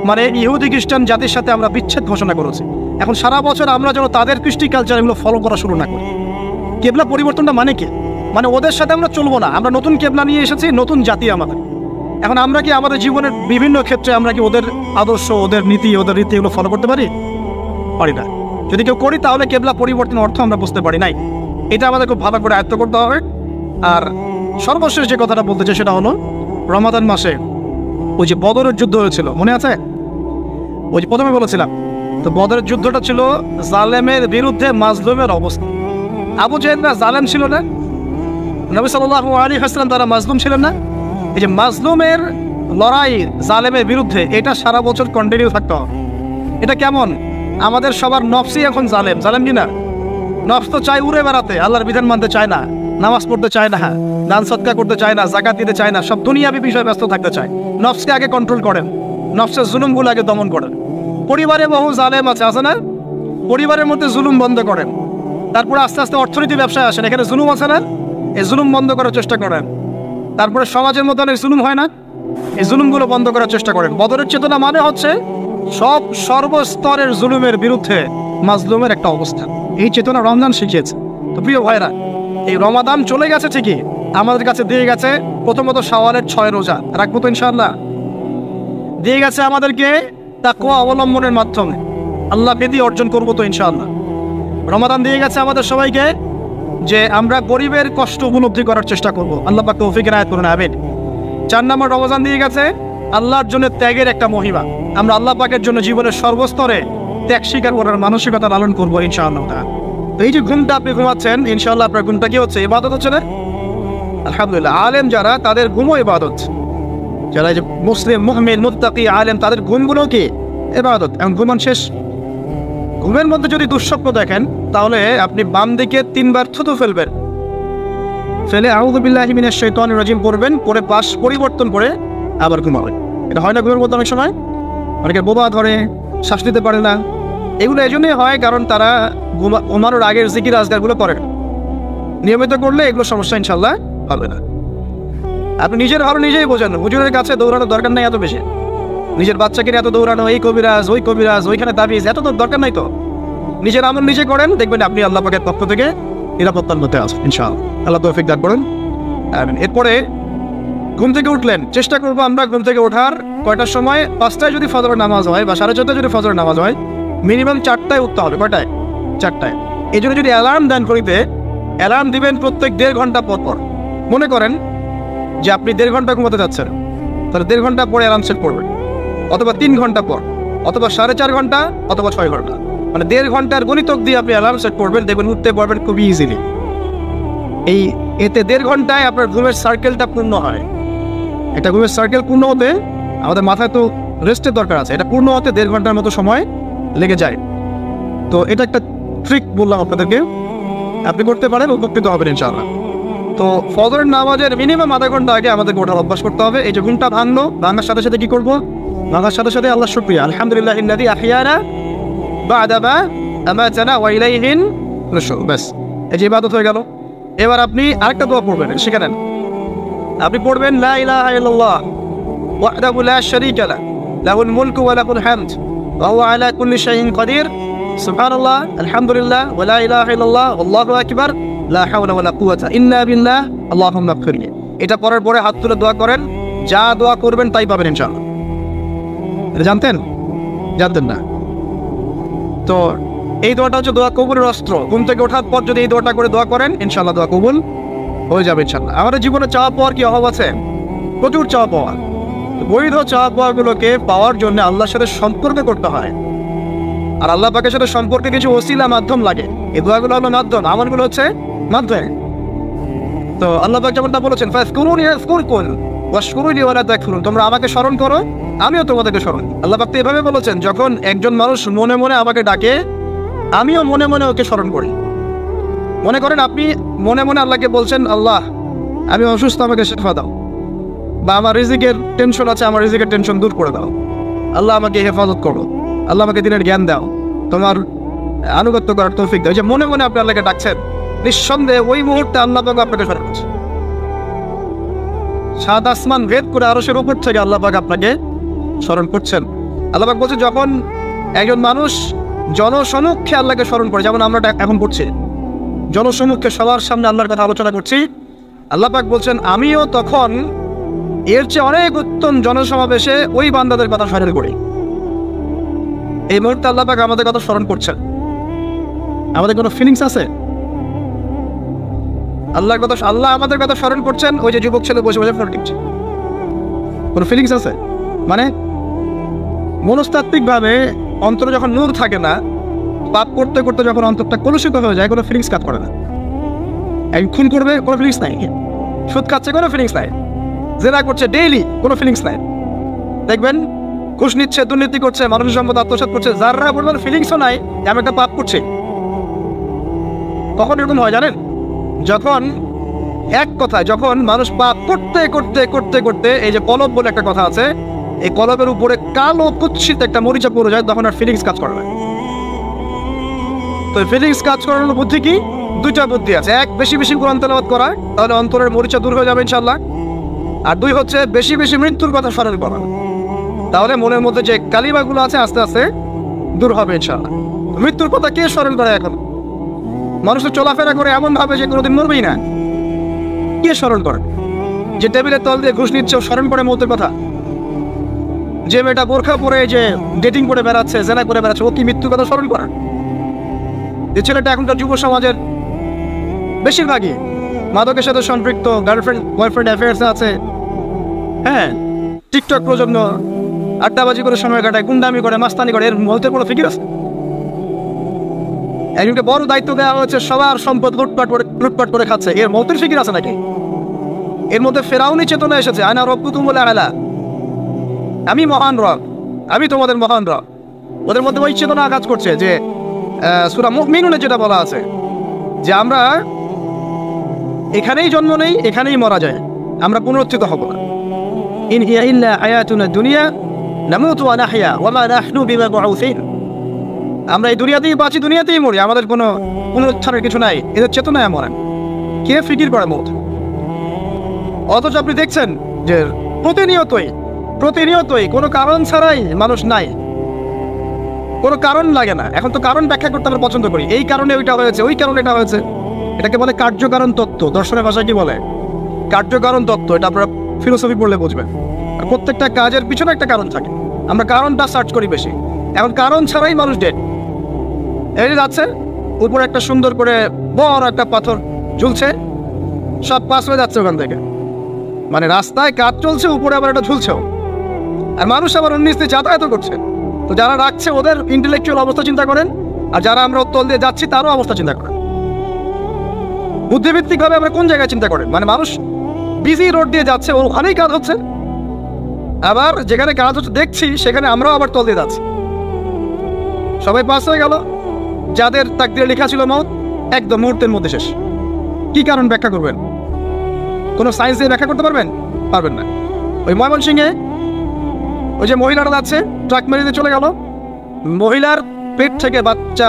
মানে ইহুদি খ্রিস্টান জাতির সাথে আমরা বিচ্ছেদ ঘোষণা করেছি। এখন সারা বছর আমরা যেন তাদের কৃষ্টি কালচার এগুলো ফলো করা শুরু না করি। কেবলা পরিবর্তনটা মানে কি? মানে ওদের সাথে আমরা চলবো না, আমরা নতুন কেবলা নিয়ে এসেছি, নতুন জাতি আমাদের। এখন আমরা কি আমাদের জীবনের বিভিন্ন ক্ষেত্রে আমরা কি ওদের আদর্শ, ওদের নীতি, ওদের রীতি এগুলো ফলো করতে পারি? পারি না। যদি কেউ করি তাহলে কেবলা পরিবর্তন অর্থ আমরা বুঝতে পারি নাই। এটা আমাদের খুব ভালো করে আয়ত্ত করতে হবে। আর সর্বশেষ যে কথাটা বলতে চাই সেটা হলো, রমাদান মাসে ওই যে বদরের যুদ্ধ হয়েছিল, মনে আছে? ওই যে প্রথমে বলেছিলাম, তো বদরের যুদ্ধটা ছিল জালেমের বিরুদ্ধে মাজলুমের অবস্থা। আবু জাহেলরা জালেম ছিল না, নবী সাল্লাল্লাহু আলাইহি ওয়াসাল্লাম তারা মাজলুম ছিলেন না। এই যে মাজলুমের লড়াই জালেমের বিরুদ্ধে, এটা সারা বছর কন্টিনিউ থাকতে হবে। এটা কেমন? আমাদের সবার নফসই এখন জালেম, জালেম কি না? নফস তো চায় উড়ে বেড়াতে, আল্লাহর বিধান মানতে চায় না, নামাজ পড়তে চায় না, দান সদকা করতে চায় না, যাকাত দিতে চায় না, সব দুনিয়াবি বিষয়ে ব্যস্ত থাকতে চায়। নফসকে আগে কন্ট্রোল করেন, নফসের জুলুমগুলো আগে দমন করেন। পরিবারে বহু জালেম আছে না? পরিবারের মধ্যে জুলুম বন্ধ করেন। তারপরে আস্তে আস্তে অর্থনীতি ব্যবসায় আসেন, এখানে জুলুম আছে না? এই জুলুম বন্ধ করার চেষ্টা করেন। তারপরে সমাজের মধ্যে অনেক জুলুম হয় না? এই জুলুমগুলো বন্ধ করার চেষ্টা করেন। বদরের চেতনা মানে হচ্ছে সর্বস্তরের জুলুমের বিরুদ্ধে মাজলুমের একটা অবস্থান। এই চেতনা রমজান শিখিয়েছে। তো প্রিয় ভাইরা, এই রমাদান চলে গেছে ঠিকই, আমাদের কাছে দিয়ে গেছে প্রথমত শাওয়ালের 6 রোজা, রাখবো তো ইনশাআল্লাহ? দিয়ে গেছে আমাদেরকে তাকওয়া অবলম্বনের মাধ্যমে আল্লাহ বেদি অর্জন করবো তো ইনশাআল্লাহ। রমাদান দিয়ে গেছে আমাদের সবাইকে যে আমরা গরিবের কষ্ট উপলব্ধি করার চেষ্টা করব, আল্লাহ পাক তৌফিক এনায়েত করুন, আমিন। 4 নম্বর রমজান দিয়ে গেছে আল্লাহর জন্য ত্যাগের একটা মহিমা। আমরা আল্লাহ পাকের জন্য জীবনের সর্বস্তরে ত্যাগ স্বীকার করার মানসিকতা লালন করবো ইনশাআল্লাহ। তো এই যে ঘুমটা আপনি ঘুমাচ্ছেন, ইনশাআল্লাহ আপনার ঘুমটা কি হচ্ছে? ইবাদত হচ্ছে না? আলহামদুলিল্লাহ। আলেম যারা, তাদের ঘুমও ইবাদত। যারা যে মুসলিম, মুমিন, মুত্তাকি, আলেম, তাদের ঘুমগুলো কি ইবাদত। এখন ঘুমান শেষ, ঘুমের মধ্যে যদি দুঃস্বপ্ন দেখেন তাহলে আপনি বাম দিকে 3 বার থুতু ফেলবেন, ফেলে আউযু বিল্লাহি মিনাশ শাইতানির রাজিম পড়বেন, পরে পাশ পরিবর্তন করে আবার ঘুমাবেন। এটা হয় না ঘুমের মধ্যে অনেক সময়? অনেকে বোবা ধরে, শ্বাস নিতে পারে না। এগুলো এই জন্যই হয় কারণ তারা ঘুমানোর আগের জিকির আজকারগুলো করেন। নিয়মিত করলে এগুলো সমস্যা ইনশাল্লাহ হবে না। আপনি নিজের ভালো নিজেই বোঝেন, হুজুরের কাছে দৌড়ানোর দরকার নাই এত বেশি। নিজের বাচ্চাকে এত দৌড়ানো, এই কবিরাজ, ওই কবিরাজ, ওইখানে তাবিজ, এত তো দরকার নাই। তো নিজের আমল নিজে করেন, দেখবেন আপনি আল্লাহ পাকের পক্ষ থেকে নিরাপত্তার মধ্যে আছেন ইনশাআল্লাহ। আল্লাহ তৌফিক দান করুন। এরপরে ঘুম থেকে উঠলেন, চেষ্টা করবো আমরা ঘুম থেকে ওঠার কয়টার সময়? 5টায় যদি ফজরের নামাজ হয় বা 4:30টায় যদি ফজরের নামাজ হয়, মিনিমাম 4টায় উঠতে হবে। কয়টায়? 4টায়। এই জন্য যদি অ্যালার্ম দেন করিতে, অ্যালার্ম দিবেন প্রত্যেক 1.5 ঘন্টা পর পর। মনে করেন যে আপনি 1.5 ঘন্টা ঘুমাতে যাচ্ছেন, তাহলে 1.5 ঘন্টা পরে অ্যালার্ম সেট করবেন, অথবা 3 ঘন্টা পর, অথবা 4.5 ঘন্টা, অথবা 6 ঘন্টা। মানে 1.5 ঘন্টার গণিতক দিয়ে আপনি অ্যালার্ম সেট করবেন, দেখবেন উঠতে পারবেন খুবই ইজিলি। এতে 1.5 ঘন্টায় আপনার ঘুমের সার্কেলটা পূর্ণ হয়। একটা ঘুমের সার্কেল পূর্ণ হতে আমাদের মাথায় তো রেস্টের দরকার আছে, এটা পূর্ণ হতে 1.5 ঘন্টার মতো সময় লেগে যায়। তো এটা একটা ট্রিক বললাম আপনাদেরকে, আপনি করতে পারেন, উপকৃত হবেন ইনশাআল্লাহ। তো ফজরের নামাজের মিনিমাম আধা ঘন্টা আগে আমাদের ওঠার অভ্যাস করতে হবে। এই যে ঘুমটা ভাঙলো, ভাঙার সাথে সাথে কি করবো? ভাঙার সাথে সাথে আল্লাহ শুকরিয়া, আলহামদুলিল্লাহিল্লাযী আহইয়ানা বা'দা মা আমাতানা ওয়া ইলাইহিন নুশুর। ব্যাস, এই যে ইবাদত হয়ে গেল। এবার আপনি আরেকটা দোয়া পড়বেন, শিখে নেন। আপনি পড়বেন লা ইলাহা ইল্লাল্লাহ ওয়াহদাহু লা শারীকা লাহু লাহুল মুলকু ওয়া লাহুল হামদ ওয়া হুয়া আলা কুল্লি শাইইন কাদির সুবহানাল্লাহ আলহামদুলিল্লাহ ওয়া লা ইলাহা ইল্লাল্লাহ আল্লাহু আকবার লা হাওলা ওয়া লা কুওয়াতা ইল্লা বিল্লাহ আল্লাহুম্মা ইগফিরলি। এটা পড়ার পরে হাত তুলে দোয়া করেন, যা দোয়া করবেন তাই পাবেন ইনশাআল্লাহ। এটা জানতেন? জানতেন না? তো এই দোয়াটা হচ্ছে দোয়া কবুলের অস্ত্র। ঘুম থেকে ওঠার পর যদি এই দোয়াটা করে দোয়া করেন, ইনশাআল্লাহ দোয়া কবুল হয়ে যাবে ইনশাআল্লাহ। আমাদের জীবনে চাওয়া পাওয়ার কি অভাব আছে? প্রচুর চাওয়া পাওয়া। বৈধ চাওয়া পাওয়াগুলোকে পাওয়ার জন্য আল্লাহর সাথে সম্পর্ক করতে হয়, আর আল্লাহ পাকের সাথে সম্পর্কে কিছু ওসিলা মাধ্যম লাগে। এই দোয়াগুলো হলো মাধ্যম, আমলগুলো হচ্ছে মাধ্যম। তো আল্লাহ পাক যেমনটা বলেছেন, ফাযকুরুনি আযকুরকুম ওয়াশকুরুলি ওয়া লা তাকফুরুন, তোমরা আমাকে স্মরণ করো, আমিও তোমাদেরকে স্মরণ। আল্লাহ পাক তো এভাবে বলেছেন, যখন একজন মানুষ মনে মনে আমাকে ডাকে, আমিও মনে মনে ওকে স্মরণ করি। মনে করেন আপনি মনে মনে আল্লাহকে বলছেন, আল্লাহ আমি অসুস্থ, আমাকে শেফা দাও, বা আমার রিজিকের টেনশন আছে, আমার রিজিকের টেনশন দূর করে দাও, আল্লাহ আমাকে হেফাজত করো, আল্লাহ আমাকে দিনের জ্ঞান দাও, তোমার আনুগত্য করার তৌফিক দাও। যে মনে মনে আপনি আল্লাহকে ডাকছেন, নিঃসন্দেহে ওই মুহূর্তে আল্লাহ পাক আপনাকে স্মরণ করছে। 7 আসমান ভেদ করে আরশের উপর থেকে আল্লাহ পাক আপনাকে স্মরণ করছেন। আল্লাহ পাক বলছে যখন একজন মানুষ জনসমক্ষে আল্লাহকে স্মরণ করে, যেমন আমরা এখন করছি জনসমক্ষে সবার সামনে আল্লাহর কথা আলোচনা করছি, আল্লাহ পাক বলছেন আমিও তখন এর চেয়ে অনেক উত্তম জনসমাবেশে ওই বান্দাদের কথা স্মরণ করি। এই মুহূর্তে আল্লাহ পাক আমাদের কথা স্মরণ করছেন, আমাদের কোনো ফিলিংস আছে? আল্লাহ আমাদের কথা স্মরণ করছেন, ওই যে যুবক ছেলে বসে বসে ফোন টিপছে, কোনো ফিলিংস আছে? মানে মনস্তাত্ত্বিকভাবে অন্তরে যখন নূর থাকে না, পাপ করতে করতে যখন অন্তরটা কলুষিত হয়ে যায়, কোনো ফিলিংস কাজ করে না। এক খুন করবে, কোনো ফিলিংস নাই। সুদ খাচ্ছে, কোনো ফিলিংস নাই। জেনা করছে ডেইলি, কোনো ফিলিংস নাই। দেখবেন ঘুষ নিচ্ছে, দুর্নীতি করছে, মানুষের সম্পদ আত্মসাৎ করছে, যারা বলবেন ফিলিংসও নাই যে আমি একটা পাপ করছি। কখন এরকম হয় জানেন? যখন এক কথায় যখন মানুষ পাপ করতে করতে করতে করতে, এই যে কলব বলে একটা কথা আছে, এই কলবের উপরে কালো কুৎসিত একটা মরিচা পড়ে যায়, তখন আর ফিলিংস কাজ করে না। তো ফিলিংস কাজ করানোর বুদ্ধি কি? দুইটা বুদ্ধি আছে। এক, বেশি বেশি কোরআন তেলাওয়াত করা, তাহলে অন্তরের মরিচা দূর হয়ে যাবে ইনশাআল্লাহ। আর দুই হচ্ছে বেশি বেশি মৃত্যুর কথা স্মরণ করা, তাহলে মনের মধ্যে যে কালিমাগুলো আছে আস্তে আস্তে দূর হবে ইনশাআল্লাহ। মৃত্যুর কথা কে স্মরণ করে? এখন মানুষ চলাফেরা করে এমন ভাবে যে কোনোদিন মরবেই না। কে স্মরণ করে? যে টেবিলের তল দিয়ে ঘুষ নিচ্ছে স্মরণ করে মৌতের কথা? যে মেয়েটা বোরখা পরে যে ডেটিং করে বেড়াচ্ছে, জেনা করে বেড়াচ্ছে, ও কি মৃত্যুর কথা স্মরণ করে? যে ছেলেটা এখনকার যুব সমাজের বেশিরভাগই মাদকের সাথে সম্পৃক্ত, গার্লফ্রেন্ড বয়ফ্রেন্ড অ্যাফেয়ার্সে আছে, হ্যাঁ, টিকটক প্রজন্ম, আড্ডাবাজি করে সময় কাটায়, গুন্ডামি করে, মাস্তানি করে, এর মধ্যে কোনো ফিকির আছে? একজনকে বড় দায়িত্ব দেওয়া হয়েছে, সবার সম্পদ লুটপাট করে খাচ্ছে, এর মতের ফিকির আছে নাকি? এর মধ্যে ফেরাউনি চেতনা এসেছে, আয়না রব্বুকুম বলে আলা, আমি মহান রব, আমি তোমাদের মহান রব। ওদের মধ্যে ওই চেতনা কাজ করছে যে সূরা মুমিনুনে যেটা বলা আছে যে আমরা এখানেই জন্ম নেই, এখানেই মারা যায়, আমরা পুনরুত্থিত হব না। ইন হিয়া ইল্লা হায়াতুনা দুনিয়া নামুতু ওয়া নাহয়া ওয়া মা নাহনু বিমাবউসিন। আমরা এই দুনিয়াতেই বাঁচি, দুনিয়াতেই মরি, আমাদের কোনো পুনরুত্থানের কিছু নাই। এদের চেতনায় মরেন। কে ফিকির করে মত? অথচ আপনি দেখছেন যে প্রতিনিয়তই কোনো কারণ ছাড়াই মানুষ নাই, কোনো কারণ লাগে না। এখন তো কারণ ব্যাখ্যা করতে আমরা পছন্দ করি, এই কারণে ওইটা হয়েছে, ওই কারণে এটা হয়েছে। এটাকে বলে কার্যকারণ তত্ত্ব, দর্শনের ভাষায় কি বলে? কার্যকারণ তত্ত্ব। এটা আপনারা ফিলোসফি পড়লে বুঝবেন। আর প্রত্যেকটা কাজের পিছনে একটা কারণ থাকে, আমরা কারণটা সার্চ করি বেশি। এখন কারণ ছাড়াই মানুষ ডেড। এই যাচ্ছে, উপরে একটা সুন্দর করে বড় একটা পাথর ঝুলছে, সব পাস হয়ে যাচ্ছে ওখান থেকে। মানে রাস্তায় কাজ চলছে, উপরে আবার একটা ঝুলছেও, আর মানুষ আবার অন্য যাতায়াত করছে। তো যারা রাখছে ওদের ইন্টেলেকচুয়াল অবস্থা চিন্তা করেন, আর যারা আমরা উত্তল দিয়ে যাচ্ছি তারও অবস্থা চিন্তা করেন। বুদ্ধিভিত্তিকভাবে আমরা কোন জায়গায় চিন্তা করেন? মানে মানুষ বিজি রোড দিয়ে যাচ্ছে, ওখানেই কাজ হচ্ছে, আবার যেখানে কাজ হচ্ছে দেখছি সেখানে আমরাও আবার তল দিয়ে যাচ্ছি। সবাই পাস হয়ে গেল, যাদের তাকদিরে লেখা ছিল মওত একদম মুহূর্তের মধ্যে শেষ। কি কারণ ব্যাখ্যা করবেন? কোনো সায়েন্স দিয়ে ব্যাখ্যা করতে পারবেন? পারবেন না। ওই ময়মনসিংহে ওই যে মহিলারা যাচ্ছে, ট্রাক মেরে দিয়ে চলে গেল, মহিলার পেট থেকে বাচ্চা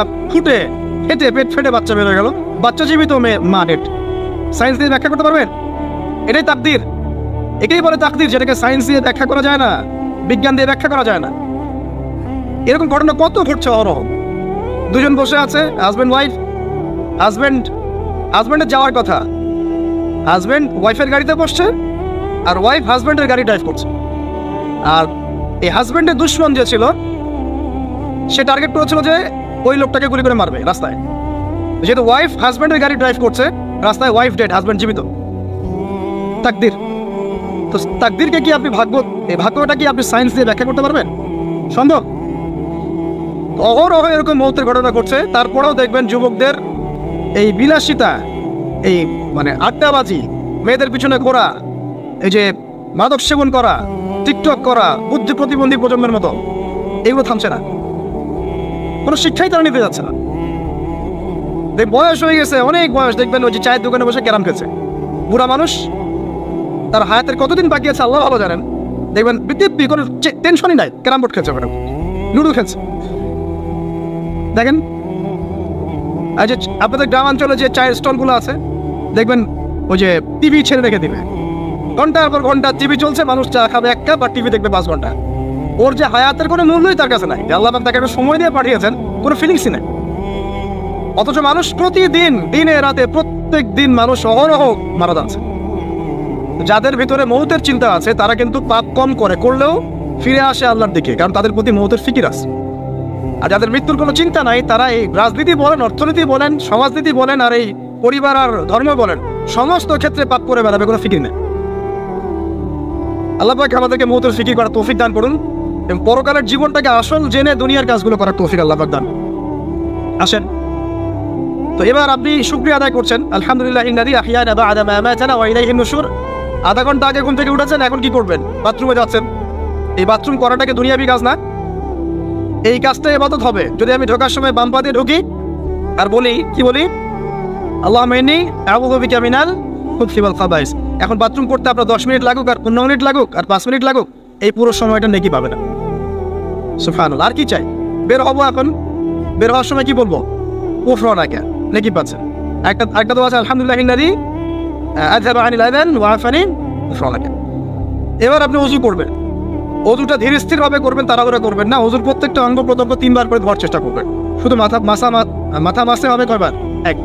ফেটে পেট ফেটে বাচ্চা বের হয়ে গেল, বাচ্চা জীবিত, মা ডেড। সায়েন্স দিয়ে ব্যাখ্যা করতে পারবেন? এটাই তাকদির, এটাই বলে তাকদির, যেটাকে সায়েন্স দিয়ে ব্যাখ্যা করা যায় না, বিজ্ঞান দিয়ে ব্যাখ্যা করা যায় না। এরকম ঘটনা কত ঘটছে অহরহ। দুজন বসে আছে, হাজব্যান্ড ওয়াইফ, হাজব্যান্ডের যাওয়ার কথা, হাজব্যান্ড ওয়াইফের গাড়িতে বসছে, আর ওয়াইফ হাজব্যান্ডের গাড়ি ড্রাইভ করছে। আর এই হাজব্যান্ডের দুশ্মন যে ছিল, সে টার্গেট করেছিল যে ওই লোকটাকে গুলি করে মারবে রাস্তায়। যেহেতু ওয়াইফ হাজব্যান্ডের গাড়ি ড্রাইভ করছে, রাস্তায় ওয়াইফ ডেড, হাজব্যান্ড জীবিত। তাকদির। তো তাকদিরকে কি আপনি এই ভাগ্যটা কি আপনি সায়েন্স দিয়ে ব্যাখ্যা করতে পারবেন? সম্ভব? অহরহ এরকম মৌতের ঘটনা ঘটছে। তারপরেও দেখবেন যুবকদের এই বিলাসিতা, এই মানে আড্ডাবাজি, মেয়েদের পিছনে ঘোরা, এই যে মাদক সেবন করা, টিকটক করা, বুদ্ধি প্রতিবন্ধী প্রজন্মের মতো, এগুলো থামছে না। কোনো শিক্ষাই তারা নিতে যাচ্ছে না। বয়স হয়ে গেছে, অনেক বয়স, দেখবেন ওই যে চায়ের দোকানে বসে ক্যারাম খেলছে। বুড়া মানুষ, তার হায়াতের কতদিন বাকি আছে আল্লাহ ভালো জানেন। দেখবেন কোনো টেনশনই নাই, ক্যারাম বোর্ড খেলছে, লুডো খেলছে। দেখেন আর যে আপনাদের গ্রামাঞ্চলে যে চায়ের স্টলগুলো আছে, দেখবেন ওই যে টিভি ছেড়ে রেখে দিবে, ঘন্টার পর ঘন্টা টিভি চলছে, মানুষ চা খাবে 1 কাপ আর টিভি দেখবে 5 ঘন্টা। ওর যে হায়াতের কোনো মূল্যই তার কাছে নাই, যে আল্লাহ পাক তাকে একটা সময় দিয়ে পাঠিয়েছেন, কোনো ফিলিংসই নেই। অথচ মানুষ প্রতিদিন দিনে রাতে প্রত্যেক দিন মানুষ অহরহ মারা যাচ্ছে। যাদের ভিতরে মৌতের চিন্তা আছে তারা কিন্তু পাপ কম করলেও ফিরে আসে আল্লাহর দিকে, কারণ তাদের প্রতি মৌতের ফিকির আছে। আর যাদের মৃত্যুর কোনো চিন্তা নাই তারা এই রাজনীতি বলেন, অর্থনীতি বলেন, সমাজনীতি বলেন, আর এই পরিবার আর ধর্ম বলেন, সমস্ত ক্ষেত্রে পাপ করে বেড়াবে, কোনো ফিকির নেই। আল্লাহ পাক আমাদেরকে মৌতের ফিকির করার তৌফিক দান করুন এবং পরকালের জীবনটাকে আসল জেনে দুনিয়ার কাজগুলো করার তৌফিক আল্লাহ পাক দান। আসেন, তো এবার আপনি শুকরিয়া আদায় করছেন, আলহামদুলিল্লাহ ইন্নাদি আহিয়ানা বা'দা মা আমাতানা ওয়া ইলাইহিন নুশুর। আধা ঘন্টা আগে ঘুম থেকে উঠেছেন, এখন কি করবেন? বাথরুমে যাচ্ছেন। এই বাথরুম করাটাকে দুনিয়াবি কাজ না? এই কাজটা ইবাদত হবে যদি আমি ঢোকার সময় বাম পা দিয়ে ঢুকি আর বলি, কি বলি? আল্লাহুম্মা ইন্নী আউযু বিকা মিনাল খুবসি ওয়াল খাবাইস। এখন বাথরুম করতে আপনার 10 মিনিট লাগুক আর 15 মিনিট লাগুক আর 5 মিনিট লাগুক, এই পুরো সময়টা নেকি পাবে না। সুবহানাল্লাহ। আর কি চাই? বের হবো, এখন বের হওয়ার সময় কি বলবো? উফরানাকা, নেকি পাচ্ছেন। একটা দোয়া আছে, আলহামদুলিল্লাহ ইন্নাদি আযহাবা আনিল আযান ওয়া আফানি উফরানাকা। এবার আপনি ওযু করবেন। ওযুটা ধীরে স্থিরভাবে করবেন, তাড়াহুড়া করবেন না। ওযুর প্রত্যেকটা অঙ্গ প্রত্যঙ্গ 3 বার করে ধোয়ার চেষ্টা করবেন। শুধু মাথা মাসে হবে কয়বার? 1।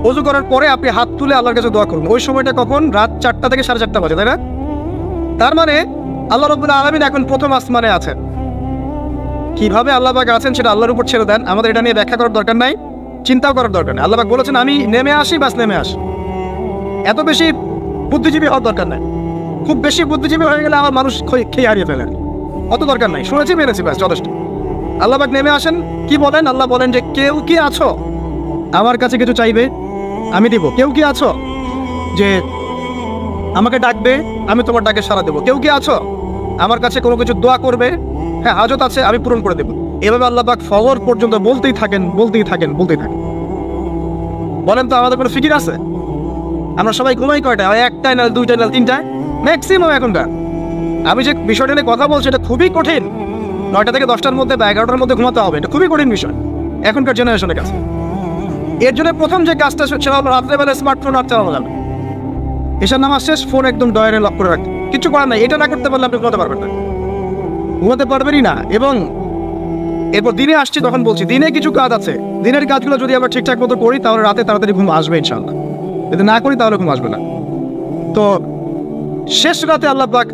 ওযু করার পরে আপনি হাত তুলে আল্লাহর কাছে দোয়া করুন। ওই সময়টা কখন? রাত 4টা থেকে 4:30 বাজে, তাই না? তার মানে আল্লাহ রাব্বুল আলামিন এখন প্রথম আসমানে আছেন। কিভাবে আল্লাহ পাক আছেন সেটা আল্লাহর উপর ছেড়ে দেন, আমাদের এটা নিয়ে ব্যাখ্যা করার দরকার নাই, চিন্তাও করার দরকার নেই। আল্লাহ পাক বলেছেন আমি নেমে আসি, বাস নেমে আসি। এত বেশি বুদ্ধিজীবী হওয়ার দরকার নাই। খুব বেশি বুদ্ধিজীবী হয়ে গেলে আমার মানুষ খেয়ে হারিয়ে ফেলেন, অত দরকার নাই। শুনেছি, মেরেছি, ব্যাস যথেষ্ট। আল্লাহ পাক নেমে আসেন, কি বলেন? আল্লাহ বলেন যে কেউ কি আছো আমার কাছে কিছু চাইবে, আমি দিব। কেউ কি আছো যে আমাকে ডাকবে, আমি তোমার ডাকে সাড়া দেবো। কেউ কি আছো আমার কাছে কোনো কিছু দোয়া করবে, হ্যাঁ হাজত আছে, আমি পূরণ করে দেবো। এভাবে আল্লাহ পাক ফজর পর্যন্ত বলতেই থাকেন। বলেন তো আমাদের কোনো ফিকির আছে? আমরা সবাই ঘুমাই কয়টা? 1টায় না 2টায় না 3টায় ম্যাক্সিমাম এখনকার। আমি যে বিষয়টা নিয়ে কথা বলছি এটা খুবই কঠিন। 9টা থেকে 10টার মধ্যে বা 11টার মধ্যে ঘুমাতে হবে, এটা খুবই কঠিন বিষয় এখনকার জেনারেশনের কাছে। এর জন্য প্রথম যে কাজটা সেটা হলো রাত্রেবেলা স্মার্টফোন আর চালানো যাবে। এসার নামাজ শেষ, ফোন একদম ডয়ারে লক করে রাখতে, কিছু করার নাই। এটা না করতে পারলে আপনি ঘুমাতে পারবেনই না। এবং এরপর দিনে আসছি, তখন বলছি দিনে কিছু কাজ আছে, দিনের কাজগুলো যদি আমরা ঠিকঠাক মতো করি তাহলে রাতে তাড়াতাড়ি ঘুম আসবে ইনশাআল্লাহ। যদি না করি তাহলে ঘুম আসবে না। তো শেষ রাতে আল্লাহ পাক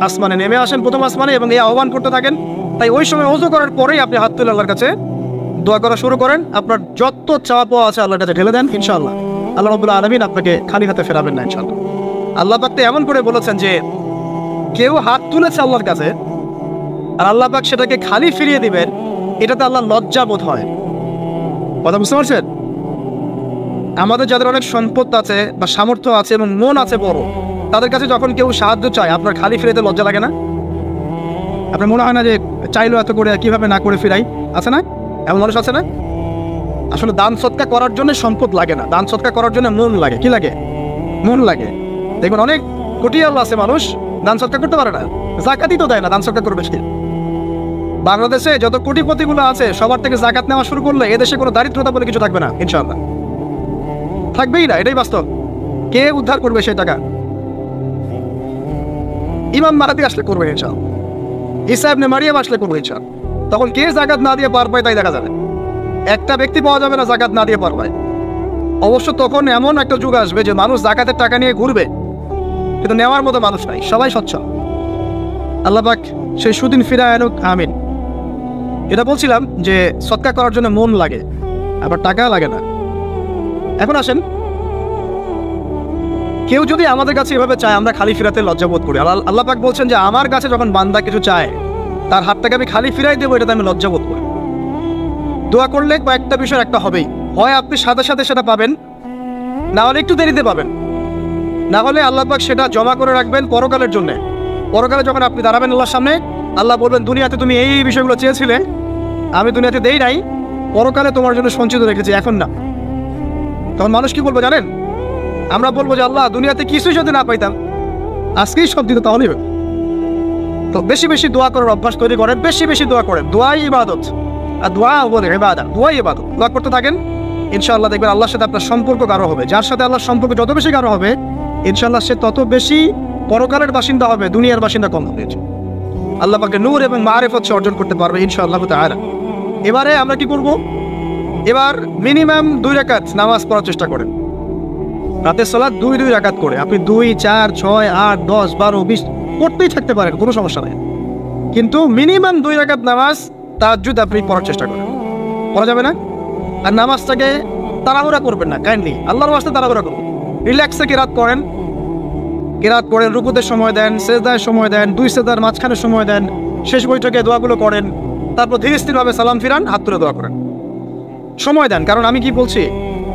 আসমানে নেমে আসেন, প্রথম আসমানে, এবং এই আহ্বান করতে থাকেন। তাই ওই সময় ওযু করার পরেই আপনি হাত তুলে আল্লাহর কাছে দোয়া করা শুরু করেন। আপনার যত চাওয়া পাওয়া আছে আল্লাহর কাছে ঢেলে দেন, ইনশাআল্লাহ আল্লাহ রাব্বুল আলামিন আপনাকে খালি হাতে ফেরাবেন না ইনশাআল্লাহ। আল্লাহ পাক তো এমন করে বলেছেন যে কেউ হাত তুলেছে আল্লাহর কাছে আর আল্লাহ পাক সেটাকে খালি ফিরিয়ে দিবেন, এটাতে আল্লাহ লজ্জা বোধ হয়। কথা বুঝতে পারছেন? আমাদের যাদের অনেক সম্পদ আছে বা সামর্থ্য আছে এবং মন আছে বড়, তাদের কাছে যখন কেউ সাহায্য চায় আপনার খালি ফিরাইতে লজ্জা লাগে না? আপনার মনে হয় না যে চাইলো এত করে কিভাবে না করে ফিরাই? আছে না এমন মানুষ? আছে না? আসলে দান সৎকা করার জন্য সম্পদ লাগে না, দান সৎকা করার জন্য মন লাগে। কি লাগে? মন লাগে। দেখবেন অনেক কোটি আল্লাহ আছে মানুষ দান সৎকা করতে পারে না, জাকাতই তো দেয় না, দান সৎকা করবে সে। বাংলাদেশে যত কোটিপতিগুলো আছে সবার থেকে জাকাত নেওয়া শুরু করলে এদেশে কোনো দারিদ্রতা বলে কিছু থাকবে না ইনশাআল্লাহ, থাকবেই না। এটাই বাস্তব। কে উদ্ধার করবে সেই টাকা? ইমাম মাহাদি আসলে করবে ইনশাআল্লাহ, ঈসা ইবনে মারিয়াম আসলে করবে ইনশাআল্লাহ। তখন কে জাকাত না দিয়ে পার পায় তাই দেখা যাবে। একটা ব্যক্তি পাওয়া যাবে না জাকাত না দিয়ে পার পায়। অবশ্য তখন এমন একটা যুগ আসবে যে মানুষ জাকাতের টাকা নিয়ে ঘুরবে, কিন্তু নেওয়ার মতো মানুষ নাই, সবাই সচ্ছল। আল্লাহ পাক সেই সুদিন ফিরায় আনুক, আমিন। এটা বলছিলাম যে সৎকা করার জন্য মন লাগে, আবার টাকা লাগে না। এখন আসেন, কেউ যদি আমাদের কাছে এভাবে চায় আমরা খালি ফিরাতে লজ্জাবোধ করি। আল্লাহ পাক বলছেন যে আমার কাছে যখন বান্দা কিছু চায় তার হাতটাকে আমি খালি ফিরাই দেবো, এটাতে আমি লজ্জাবোধ করি। দোয়া করলে কয়েকটা বিষয় একটা হবেই, হয় আপনি সাথে সাথে সেটা পাবেন, না হলে একটু দেরিতে পাবেন, না হলে আল্লাহ পাক সেটা জমা করে রাখবেন পরকালের জন্য। পরকালে যখন আপনি দাঁড়াবেন আল্লাহর সামনে, আল্লাহ বলবেন দুনিয়াতে তুমি এই বিষয়গুলো চেয়েছিলে, আমি দুনিয়াতে দেই নাই, পরকালে তোমার জন্য সঞ্চিত রেখেছি, এখন না। তখন মানুষ কি বলবো জানেন? আমরা বলবো যে আল্লাহ দুনিয়াতে কিছুই যদি না পাইতাম আজকেই সব দিত, তাহলেই। তো বেশি বেশি দোয়া করার অভ্যাস তৈরি করেন, বেশি বেশি দোয়া করেন। দোয়াই ইবাদত, আর দোয়া বলে ইবাদত, দোয়াই ইবাদত। দোয়া করতে থাকেন, ইনশাআল্লাহ দেখবেন আল্লাহর সাথে আপনার সম্পর্ক গাঢ় হবে। যার সাথে আল্লাহর সম্পর্ক যত বেশি গাঢ় হবে ইনশাআল্লাহ সে তত বেশি পরকালের বাসিন্দা হবে, দুনিয়ার বাসিন্দা কম হবে। আল্লাহ পাকে নূর এবং মারিফত অর্জন করতে পারবে ইনশাআল্লাহ তাআলা। এবারে আমরা কি করব? এবার মিনিমাম 2 রাকাত নামাজ পড়ার চেষ্টা করেন। রাতের সালাত 2 রাকাত করে আপনি 2, 4, 6, 8, 10, 12, 20 পড়তেই থাকতে পারেন, কোনো সমস্যা নেই। কিন্তু মিনিমাম 2 রাকাত নামাজ তাহাজ্জুদ আপনি পড়ার চেষ্টা করেন। পড়া যাবে না? আর নামাজটাকে তাড়াহুড়া করবেন না, কাইন্ডলি আল্লাহর ওয়াস্তে তাড়াহুড়া করুন। রিল্যাক্সে কিরাত করেন, রুকুতে সময় দেন, সেজদায় সময় দেন, 2 সেজদার মাঝখানে সময় দেন, শেষ বৈঠকে দোয়াগুলো করেন, তারপর ধীরে স্থিরভাবে সালাম ফিরান, হাত তুলে দোয়া করেন, সময় দেন। কারণ আমি কি বলছি,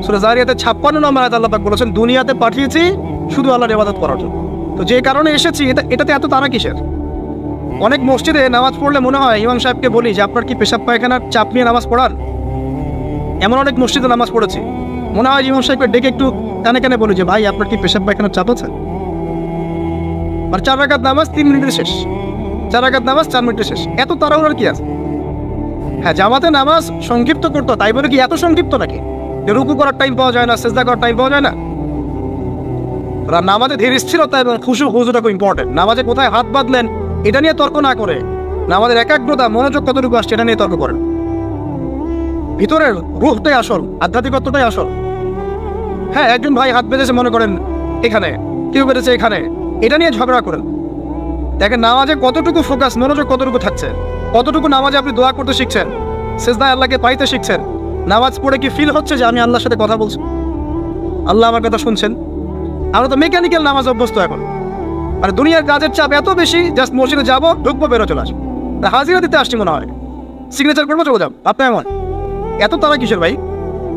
সূরা যারিয়াতে 56 নম্বর আয়াতে আল্লাহ পাক বলেছেন দুনিয়াতে পাঠিয়েছি শুধু আল্লাহর ইবাদত করার জন্য। তো যে কারণে এসেছি এটাতে এত তাড়া কিসের? অনেক মসজিদে নামাজ পড়লে মনে হয় ইমাম সাহেবকে বলি যে আপনার কি পেশাব পায়খানার চাপ নিয়ে নামাজ পড়ান? এমন অনেক মসজিদে নামাজ পড়েছি, মনে হয় ইমাম সাহেবকে ডেকে একটু কানে কানে বলি যে ভাই আপনার কি পেশাব পায়খানার চাপ আছে? আর 4 রাকাত নামাজ 3 মিনিটে শেষ, 4 রাকাত নামাজ 4 মিনিটে শেষ, এত তাড়াহুড়ার কি আছে? হ্যাঁ, জামাতে নামাজ সংক্ষিপ্ত করতো, তাই বলে কি এত সংক্ষিপ্ত নাকি যে রুকু করার টাইম পাওয়া যায় না, সেজদা করার টাইম পাওয়া যায় না? নামাজে ধীর স্থিরতা এবং খুশুটা খুব ইম্পর্টেন্ট। নামাজে কোথায় হাত বাঁধলেন এটা নিয়ে তর্ক না করে নামাজের একাগ্রতা, মনোযোগ কতটুকু আসছে এটা নিয়ে তর্ক করেন। ভিতরের রূহটাই আসল, আধ্যাত্মিকত্বটাই আসল। হ্যাঁ, একজন ভাই হাত বেঁধেছে মনে করেন এখানে, কেউ বেঁধেছে এখানে, এটা নিয়ে ঝগড়া করেন। দেখেন নামাজে কতটুকু ফোকাস, মনোযোগ কতটুকু থাকছে, কতটুকু নামাজে আপনি দোয়া করতে শিখছেন, সেজদায় আল্লাহকে পাইতে শিখছেন। নামাজ পড়ে কি ফিল হচ্ছে যে আমি আল্লাহর সাথে কথা বলছি, আল্লাহ আমার কথা শুনছেন? আমরা তো মেকানিক্যাল নামাজ অভ্যস্ত এখন। আর দুনিয়ার কাজের চাপ এত বেশি, জাস্ট মসজিদে যাবো, ঢুকবো, বেরো, চলে আসবো, হাজিরা দিতে আসছি মনে হয়, সিগনেচার করবো, চলে যাবো। আপনি এমন এত তারা কিসের ভাই?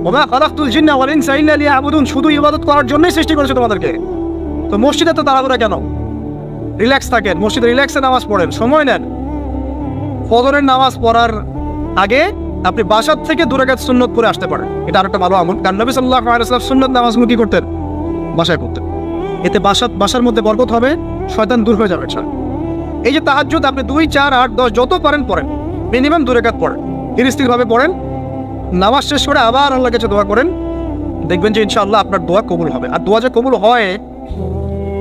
ওমা খালাকতুল জিন্না ওয়াল ইনসা ইল্লা লিয়াবুদুন, শুধু ইবাদত করার জন্যই সৃষ্টি করেছে তোমাদেরকে। তো মসজিদে তো তাড়াহুড়া কেন? রিল্যাক্স থাকেন, মসজিদে রিল্যাক্সে নামাজ পড়েন, সময় নেন। ফজরের নামাজ পড়ার আগে আপনি বাসার থেকে 2 রাকাত সুন্নত পড়ে আসতে পারেন, এটা আরেকটা ভালো আমল। কারণ নবী সাল্লাল্লাহু আলাইহি ওয়াসাল্লাম সুন্নত নামাজগুলো কি করতেন? বাসায় করতেন। এতে বাসার মধ্যে বরকত হবে, শয়তান দূর হয়ে যাবে। এই যে তাহাজ্জুদ আপনি 2, 4, 8, 10 যত পারেন পড়েন, মিনিমাম 2 রাকাত পড়েন, ধীর স্থিরভাবে পড়েন। নামাজ শেষ করে আবার আল্লাহর কাছে দোয়া করেন, দেখবেন যে ইনশাআল্লাহ আপনার দোয়া কবুল হবে। আর দোয়া যে কবুল হয়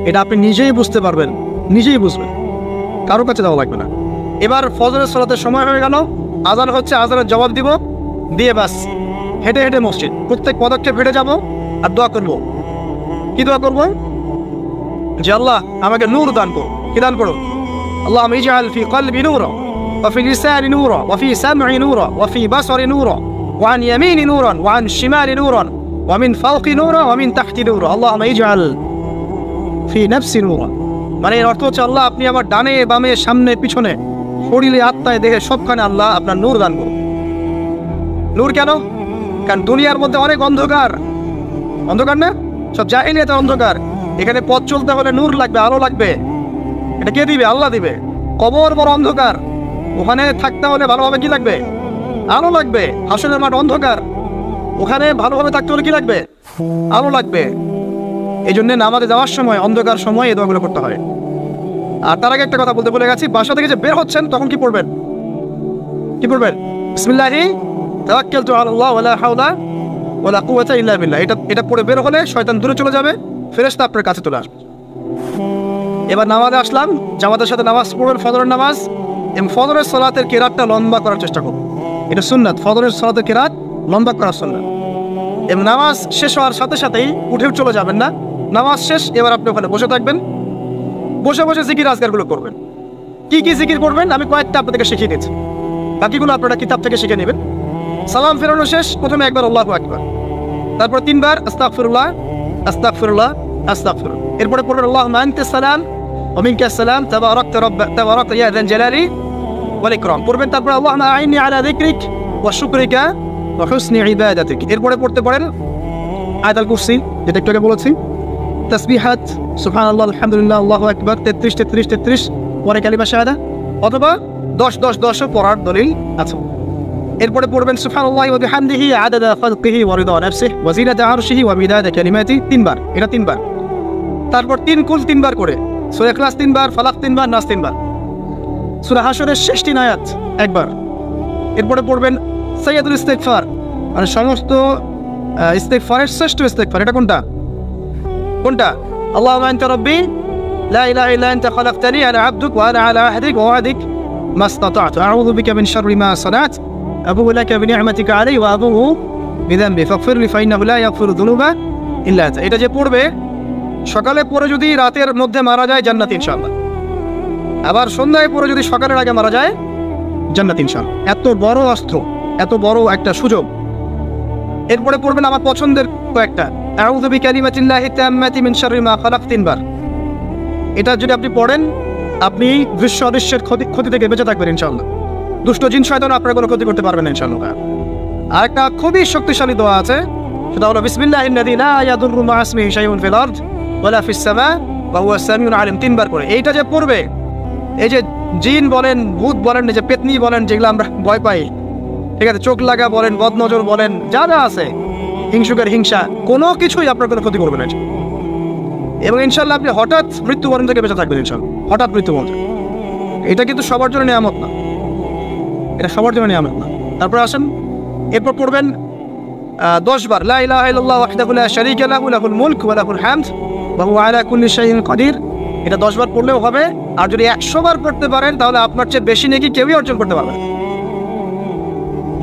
এটা আপনি নিজেই বুঝতে পারবেন, নিজেই বুঝবেন, কারো কাছে যাওয়া লাগবে না। এবার ফজরের সালাতের সময় হয়ে গেল, আজান হচ্ছে, আজানের জবাব দিব, দিয়ে বাস হেঁটে হেঁটে মসজিদ, প্রত্যেক পদক্ষেপ হেঁটে যাব আর দোয়া করব। কি দোয়া করব? যে আল্লাহ আমাকে নূর দান করো। কি দান করো? আল্লাহুম্মা ইজআল ফি কলবি নূরা ওয়া ফি লিসানি নূরা ওয়া ফি সামঈ নূরা ওয়া ফি বাসারি নূরা ওয়া আন ইয়ামিনি নূরা ওয়া আন শিমালি নূরা ওয়া মিন ফাওকি নূরা ওয়া মিন তাহতি নূরা আল্লাহুম্মা ইজআল ফি নাফসি নূরা। মানে এর অর্থ হচ্ছে আল্লাহ আপনি আমার ডানে বামে সামনে পিছনে শরীরে আত্মায় দেহে সবখানে আল্লাহ আপনার নূর দান করুন। নূর কেন? কারণ দুনিয়ার মধ্যে অনেক অন্ধকার, অন্ধকার না, সব জাহিলিয়াতের অন্ধকার। এখানে পথ চলতে হলে নূর লাগবে, আলো লাগবে। এটা কে দিবে? আল্লাহ দিবে। কবর বড় অন্ধকার, ওখানে থাকতে হলে ভালোভাবে কি লাগবে? আলো লাগবে। হাসরের মাঠ অন্ধকার, ওখানে ভালোভাবে থাকতে হলে কি লাগবে? আলো লাগবে। এই জন্য নামাজে যাওয়ার সময় অন্ধকার সময় এই দোয়াগুলো করতে হয়। আর তার আগে একটা কথা বলতে ভুলে গেছি, বাসা থেকে যে বের হচ্ছেন তখন কি পড়বেন? কি পড়বেন? বিসমিল্লাহি তাওয়াক্কালতু আলাল্লাহ ওয়ালা হাওলা ওয়ালা কুওয়াতা ইল্লা বিল্লাহ। এটা পড়ে বের হলে শয়তান দূরে চলে যাবে, ফেরেশতা আপনার কাছে চলে আসবে। এবার নামাজে আসলাম, জামাতের সাথে নামাজ পড়বেন, ফজরের নামাজ। এবং ফজরের সালাতের কেরাতটা লম্বা করার চেষ্টা করুন, এটা সুন্নাত। ফজরের সালাতের কেরাত লম্বা করার সুন্নাত। এবং নামাজ শেষ হওয়ার সাথে সাথেই উঠে চলে যাবেন না, নামাজ শেষ এবার আপনি ওখানে বসে থাকবেন, বসে বসে জিকির আজকারগুলো করবেন। কি কি জিকির করবেন আমি কয়েকটা আপনাদেরকে শিখিয়ে দিচ্ছি, বাকিগুলো আপনারা কিতাব থেকে শিখে নেবেন। সালাম ফেরানো শেষ, প্রথমে একবার আল্লাহু আকবার, তারপর 3 বার আস্তাগফিরুল্লাহ আস্তাগফিরুল্লাহ আস্তাগফিরুল্লাহ। এরপরে পড়বেন আল্লাহুম্মা আনতাস সালাম ওয়া মিনকাস সালাম তাবারাকতা ইয়া যাল জালালি ওয়াল ইকরাম পড়বেন। তারপর আল্লাহুম্মা আইন্নি আলা যিকরিক ওয়া শুকরিকা ওয়া হুসনি ইবাদাতিক। এরপরে পড়তে পারেন আয়াতুল কুরসি, যেটা একটু আগে বলেছি, তাসবিহাত সুবহানাল্লাহ আলহামদুলিল্লাহ আল্লাহু আকবার 33 পরে কালিমা শাহাদা, অথবা 10 পড়ার দলিল আছে। এরপরে পড়বেন সুবহানাল্লাহি ওয়া বিহামদিহি আদাদা খালকিহি ওয়া রিদা নাফসিহি ওয়া জিনাতা আরশিহি ওয়া মিদাদা কালিমাতিহি 3 বার, এটা 3 বার। তারপর 3 কুল 3 বার করে, সূরা ইখলাস 3 বার, ফালাক 3 বার, নাস 3 বার, সূরা হাশরের শেষ 3 আয়াত একবার। এরপরে পড়বেন সাইয়্যিদুল ইস্তিগফার, মানে সমস্ত ইস্তিগফারের শ্রেষ্ঠ ইস্তিগফার। এটা কোনটা? আল্লাহুম্মা আনতা রাব্বি লা ইলাহা ইল্লা আনতা খালাকতানি আনা আবদুক ওয়া আনা আলা আহদিক ওয়া ওয়াদিক মা ইসতাতা'তু আউযু বিকা মিন শাররি মা সানা'ত আবুউ লাকা বিনি'মাতিকা আলাইয়া ওয়া আবুউ বিযানবি ফাগফির লি ফাইন্নাহু লা ইয়াগফিরু যুনুবা ইল্লা আনতা। এটা যে পড়বে সকালে পড়ে যদি রাতের মধ্যে মারা যায় জান্নাত ইনশাআল্লাহ, আবার সন্ধ্যায় পড়ে যদি সকালের আগে মারা যায় জান্নাত ইনশাআল্লাহ। এত বড় অস্ত্র, এত বড় একটা সুযোগ। এরপরে পড়বেন আমার পছন্দের কয়েকটা, আউযু বিকালিমাতিল্লাহি তাম্মাতি মিন শাররি মা খালাক 3 বার। এটা যদি আপনি পড়েন আপনি দৃশ্য অদৃশ্যের ক্ষতি থেকে বেঁচে থাকবেন ইনশাআল্লাহ। দুষ্ট জিন শয়তান আপনার কোনো ক্ষতি করতে পারবে না ইনশাআল্লাহ। আরেকটা খুবই শক্তিশালী দোয়া আছে, সেটা হলো বিসমিল্লাহিল্লাযী লা ইয়াদুররু মা ইসমিহি শাইউন ফিল আরদ ওয়ালা ফিস সামা ওয়া হুয়া সামিউন আলিম 3 বার করে। এইটা যে পড়বে, এই যে জিন বলেন, ভূত বলেন, এই যে পেতনি বলেন, যেগুলো আমরা ভয় পাই, ঠিক আছে, চোখ লাগা বলেন, বদনজর বলেন, যা যা আছে, হিংসুকের হিংসা, কোনো কিছুই আপনার কোনো ক্ষতি করবে না। এবং ইনশাআল্লাহ আপনি হঠাৎ মৃত্যুবরণ থেকে বেঁচে থাকবেন ইনশাআল্লাহ, হঠাৎ মৃত্যুবরণ। এটা কিন্তু সবার জন্য নিয়ামত না, এটা সবার জন্য নিয়ামত না। তারপরে আসেন, এরপর পড়বেন 10 বার লা ইলাহা ইল্লাল্লাহু ওয়াহদাহু লা শারীকা লাহু লাহুল মুলক ওয়া লাহুল হামদ ওয়া হুয়া আলা কুল্লি শাইইন কাদির। এটা 10 বার পড়লেও হবে। আর যদি 100 বার পড়তে পারেন তাহলে আপনার চেয়ে বেশি নেকি কেউই অর্জন করতে পারবে।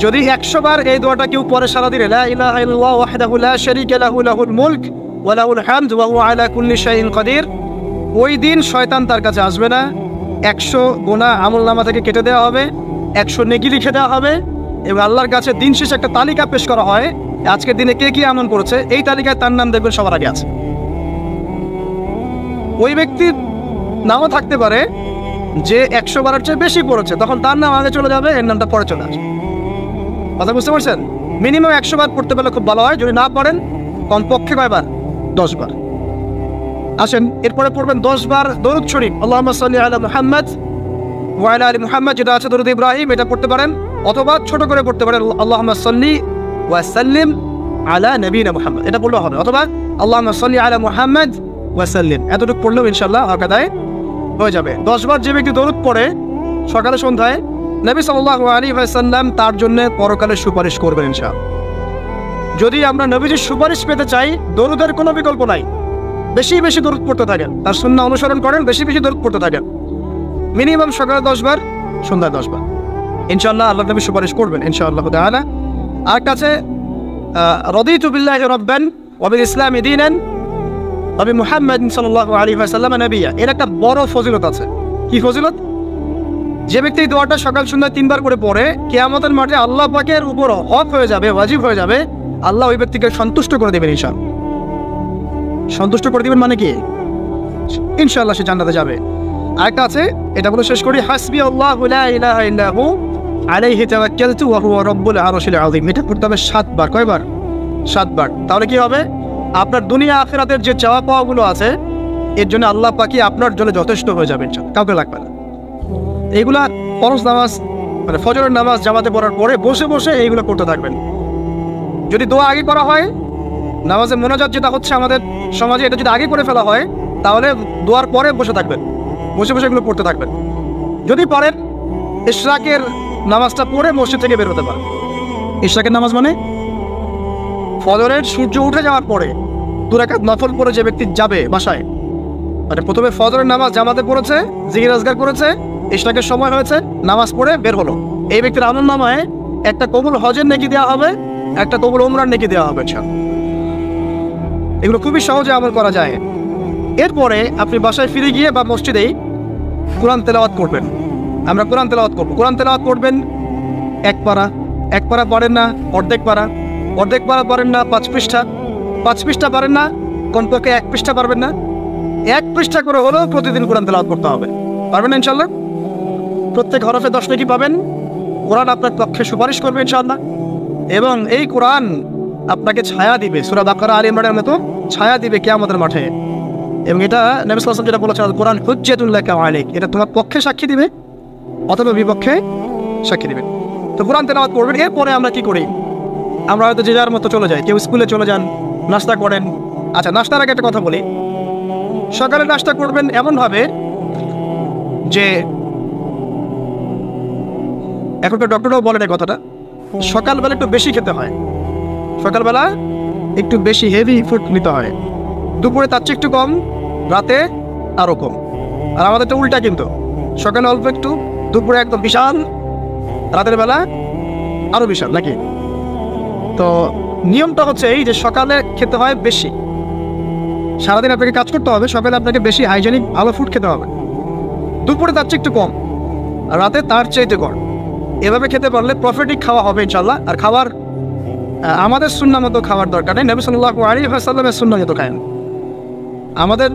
যদি 100 বার এই দোয়াটা কেউ পড়ে সারা দিনে, লা ইলাহা ইল্লাল্লাহু ওয়াহদাহু লা শারীকা লাহু লাহুল মুলক ওয়া লাহুল হামদ ওয়া হুয়া আলা কুল্লি শাইইন কাদির, ওই দিন শয়তান তার কাছে আসবে না। 100 গুনাহ আমলনামা থেকে কেটে দেওয়া হবে, 100 নেকি লিখে দেওয়া হবে। এবং আল্লাহর কাছে দিন শেষে একটা তালিকা পেশ করা হয়, আজকের দিনে কে কি আমল করেছে, এই তালিকায় তার নাম দেখবেন সবার আগে আছে। ওই ব্যক্তির নামও থাকতে পারে যে 100 বারের চেয়ে বেশি পড়েছে, তখন তার নাম আগে চলে যাবে, এর নামটা পরে চলে আসবে। কথা বুঝতে পারছেন? মিনিমাম 100 বার পড়তে পারলে খুব ভালো হয়। যদি না পারেন কমপক্ষে কয়বার? 10 বার। আসেন, এরপরে পড়বেন 10 বার দরুদ শরীফ, আল্লাহুম্মা সাল্লি আলা মুহাম্মদ ওয়া আলা আলি মুহাম্মদ, যেটা আছে দরুদ ইব্রাহিম, এটা পড়তে পারেন। অথবা ছোট করে পড়তে পারেন আল্লাহুম্মা সাল্লি ওয়া সাল্লিম আলা নবিয়িনা মুহাম্মদ, এটা পড়লেও হবে। অথবা আল্লাহুম্মা সাল্লি আলা মুহাম্মদ ওয়া সাল্লিম, এতটুকু পড়লেও ইনশাআল্লাহ আকাদায় হয়ে যাবে। 10 বার যে ব্যক্তি দরুদ পড়ে সকালে সন্ধ্যায়, নবী সাল্লাল্লাহু আলাইহি ওয়াসাল্লাম তার জন্য পরকালে সুপারিশ করবেন ইনশাআল্লাহ। যদি আমরা নবীজির সুপারিশ পেতে চাই, দরুদের কোনো বিকল্প নাই। বেশি বেশি দরুদ পড়তে থাকেন, তার সুন্নাহ অনুসরণ করেন, বেশি বেশি দরুদ পড়তে থাকেন। মিনিমাম সকালে 10 বার, সন্ধ্যায় 10 বার, ইনশাআল্লাহ আল্লাহ নবী সুপারিশ করবেন ইনশাআল্লাহ তাআলা। আর কাছে রাদিতু বিল্লাহি রাব্বান ওয়া বিল ইসলামি দীনান ওয়া বি মুহাম্মাদিন সাল্লাল্লাহু আলাইহি ওয়াসাল্লাম নবিয়্যা, এর একটা বড় ফজিলত আছে। কি ফজিলত? যে ব্যক্তি এই দোয়াটা সকাল সন্ধ্যা 3 বার করে পড়ে, কিয়ামতের মাঠে আল্লাহ পাকের উপর হক হয়ে যাবে, ওয়াজিব হয়ে যাবে, আল্লাহ ওই ব্যক্তিকে সন্তুষ্ট করে দেবেন ইনশাআল্লাহ। সন্তুষ্ট করে দিবেন মানে কি? ইনশাআল্লাহ সে জান্নাতে যাবে। আরেকটা আছে, এটা বলে শেষ করি, হাসবি আল্লাহু লা ইলাহা ইল্লাহু আলাইহি তাওয়াক্কালতু ওয়া হুয়া রাব্বুল আরশিল আযীম। এটা পড়তে হবে 7 বার। কয়বার? 7 বার। তাহলে কি হবে? আপনার দুনিয়া আখিরাতের যে চাওয়া পাওয়াগুলো আছে, এর জন্য আল্লাহ পাকই আপনার জন্য যথেষ্ট হয়ে যাবে ইনশাআল্লাহ, কাউকে লাগবে না। এইগুলা ফরজ নামাজ, মানে ফজরের নামাজ জামাতে পড়ার পরে বসে বসে এইগুলো করতে থাকবেন। যদি দোয়া আগে করা হয়, নামাজের মোনাজাত যেটা হচ্ছে আমাদের সমাজে, এটা যদি আগে করে ফেলা হয়, তাহলে দোয়ার পরে বসে থাকবেন, বসে বসে এগুলো পড়তে থাকবেন। যদি পারেন ইশরাকের নামাজটা পড়ে মসজিদ থেকে বের হতে পারেন। ইশরাকের নামাজ মানে ফজরের সূর্য উঠে যাওয়ার পরে 2 রাকাত নফল পড়ে যে ব্যক্তি যাবে বাসায়, মানে প্রথমে ফজরের নামাজ জামাতে পড়েছে, জিকির আজকার করেছে, ইশরাকের সময় হয়েছে, নামাজ পড়ে বের হলো, এই ব্যক্তির আমলনামায় একটা কবুল হজের নেকি দেওয়া হবে, একটা কবুল উমরার নেকি দেওয়া হবে। এগুলো খুবই সহজে আমল করা যায়। এরপরে আপনি বাসায় ফিরে গিয়ে বা মসজিদেই কোরআন তেলাওয়াত করবেন। আমরা কোরআন তেলাওয়াত করব। কোরআন তেলাওয়াত করবেন 1 পারা, 1 পারা পারেন না অর্ধেক পারা, অর্ধেক পারা পারেন না 5 পৃষ্ঠা, 5 পৃষ্ঠা পারেন না কমপক্ষে 1 পৃষ্ঠা পারবেন না, 1 পৃষ্ঠা করে হলেও প্রতিদিন কোরআন তেলাওয়াত করতে হবে। পারবেন না ইনশাআল্লাহ? প্রত্যেক হরফে 10 নেকি পাবেন। কোরআন আপনার পক্ষে সুপারিশ করবে ইনশাআল্লাহ। এবং এই কোরআন আপনাকে ছায়া দিবে, সূরা বাকারা আলে ইমরানের মতো ছায়া দিবে কিয়ামতের মাঠে। এবং এটা নবী সাল্লাল্লাহু আলাইহি ওয়াসাল্লাম যেটা বলেছেন, কোরআন হুজ্জাতুল লাকা ওয়া আলাইক, এটা তোমার পক্ষে সাক্ষী দিবে অথবা বিপক্ষে সাক্ষী দিবে। তো কোরআন তেলাওয়াত করবেন। এরপরে আমরা কি করি? আমরা হয়তো যে যার মতো চলে যাই, কেউ স্কুলে চলে যান, নাস্তা করেন। আচ্ছা, নাস্তার আগে একটা কথা বলি। সকালে নাস্তা করবেন এমনভাবে যে, এখনকার ডক্টররাও বলেন এই কথাটা, সকালবেলা একটু বেশি খেতে হয়, সকালবেলা একটু বেশি হেভি ফুড নিতে হয়, দুপুরে তার চেয়ে একটু কম, রাতে আরও কম। আর আমাদের তো উল্টা, কিন্তু সকালে অল্প একটু, দুপুরে একদম বিশাল, রাতের বেলা আরও বিশাল, নাকি? তো নিয়মটা হচ্ছে এই যে সকালে খেতে হয় বেশি, সারাদিন আপনাকে কাজ করতে হবে, সকালে আপনাকে বেশি হাইজেনিক ভালো ফুড খেতে হবে, দুপুরে তার চেয়ে একটু কম, আর রাতে তার চাইতে কম। এভাবে খেতে পারলে প্রফিটিক খাওয়া হবে ইনশাল্লাহ। আর খাবার আমাদের সুন্নাহ মতো খাওয়ার দরকার নেই, নবী সাল্লাল্লাহু আলাইহি ওয়াসাল্লামের সুন্নাহ মতো খায়। আমাদের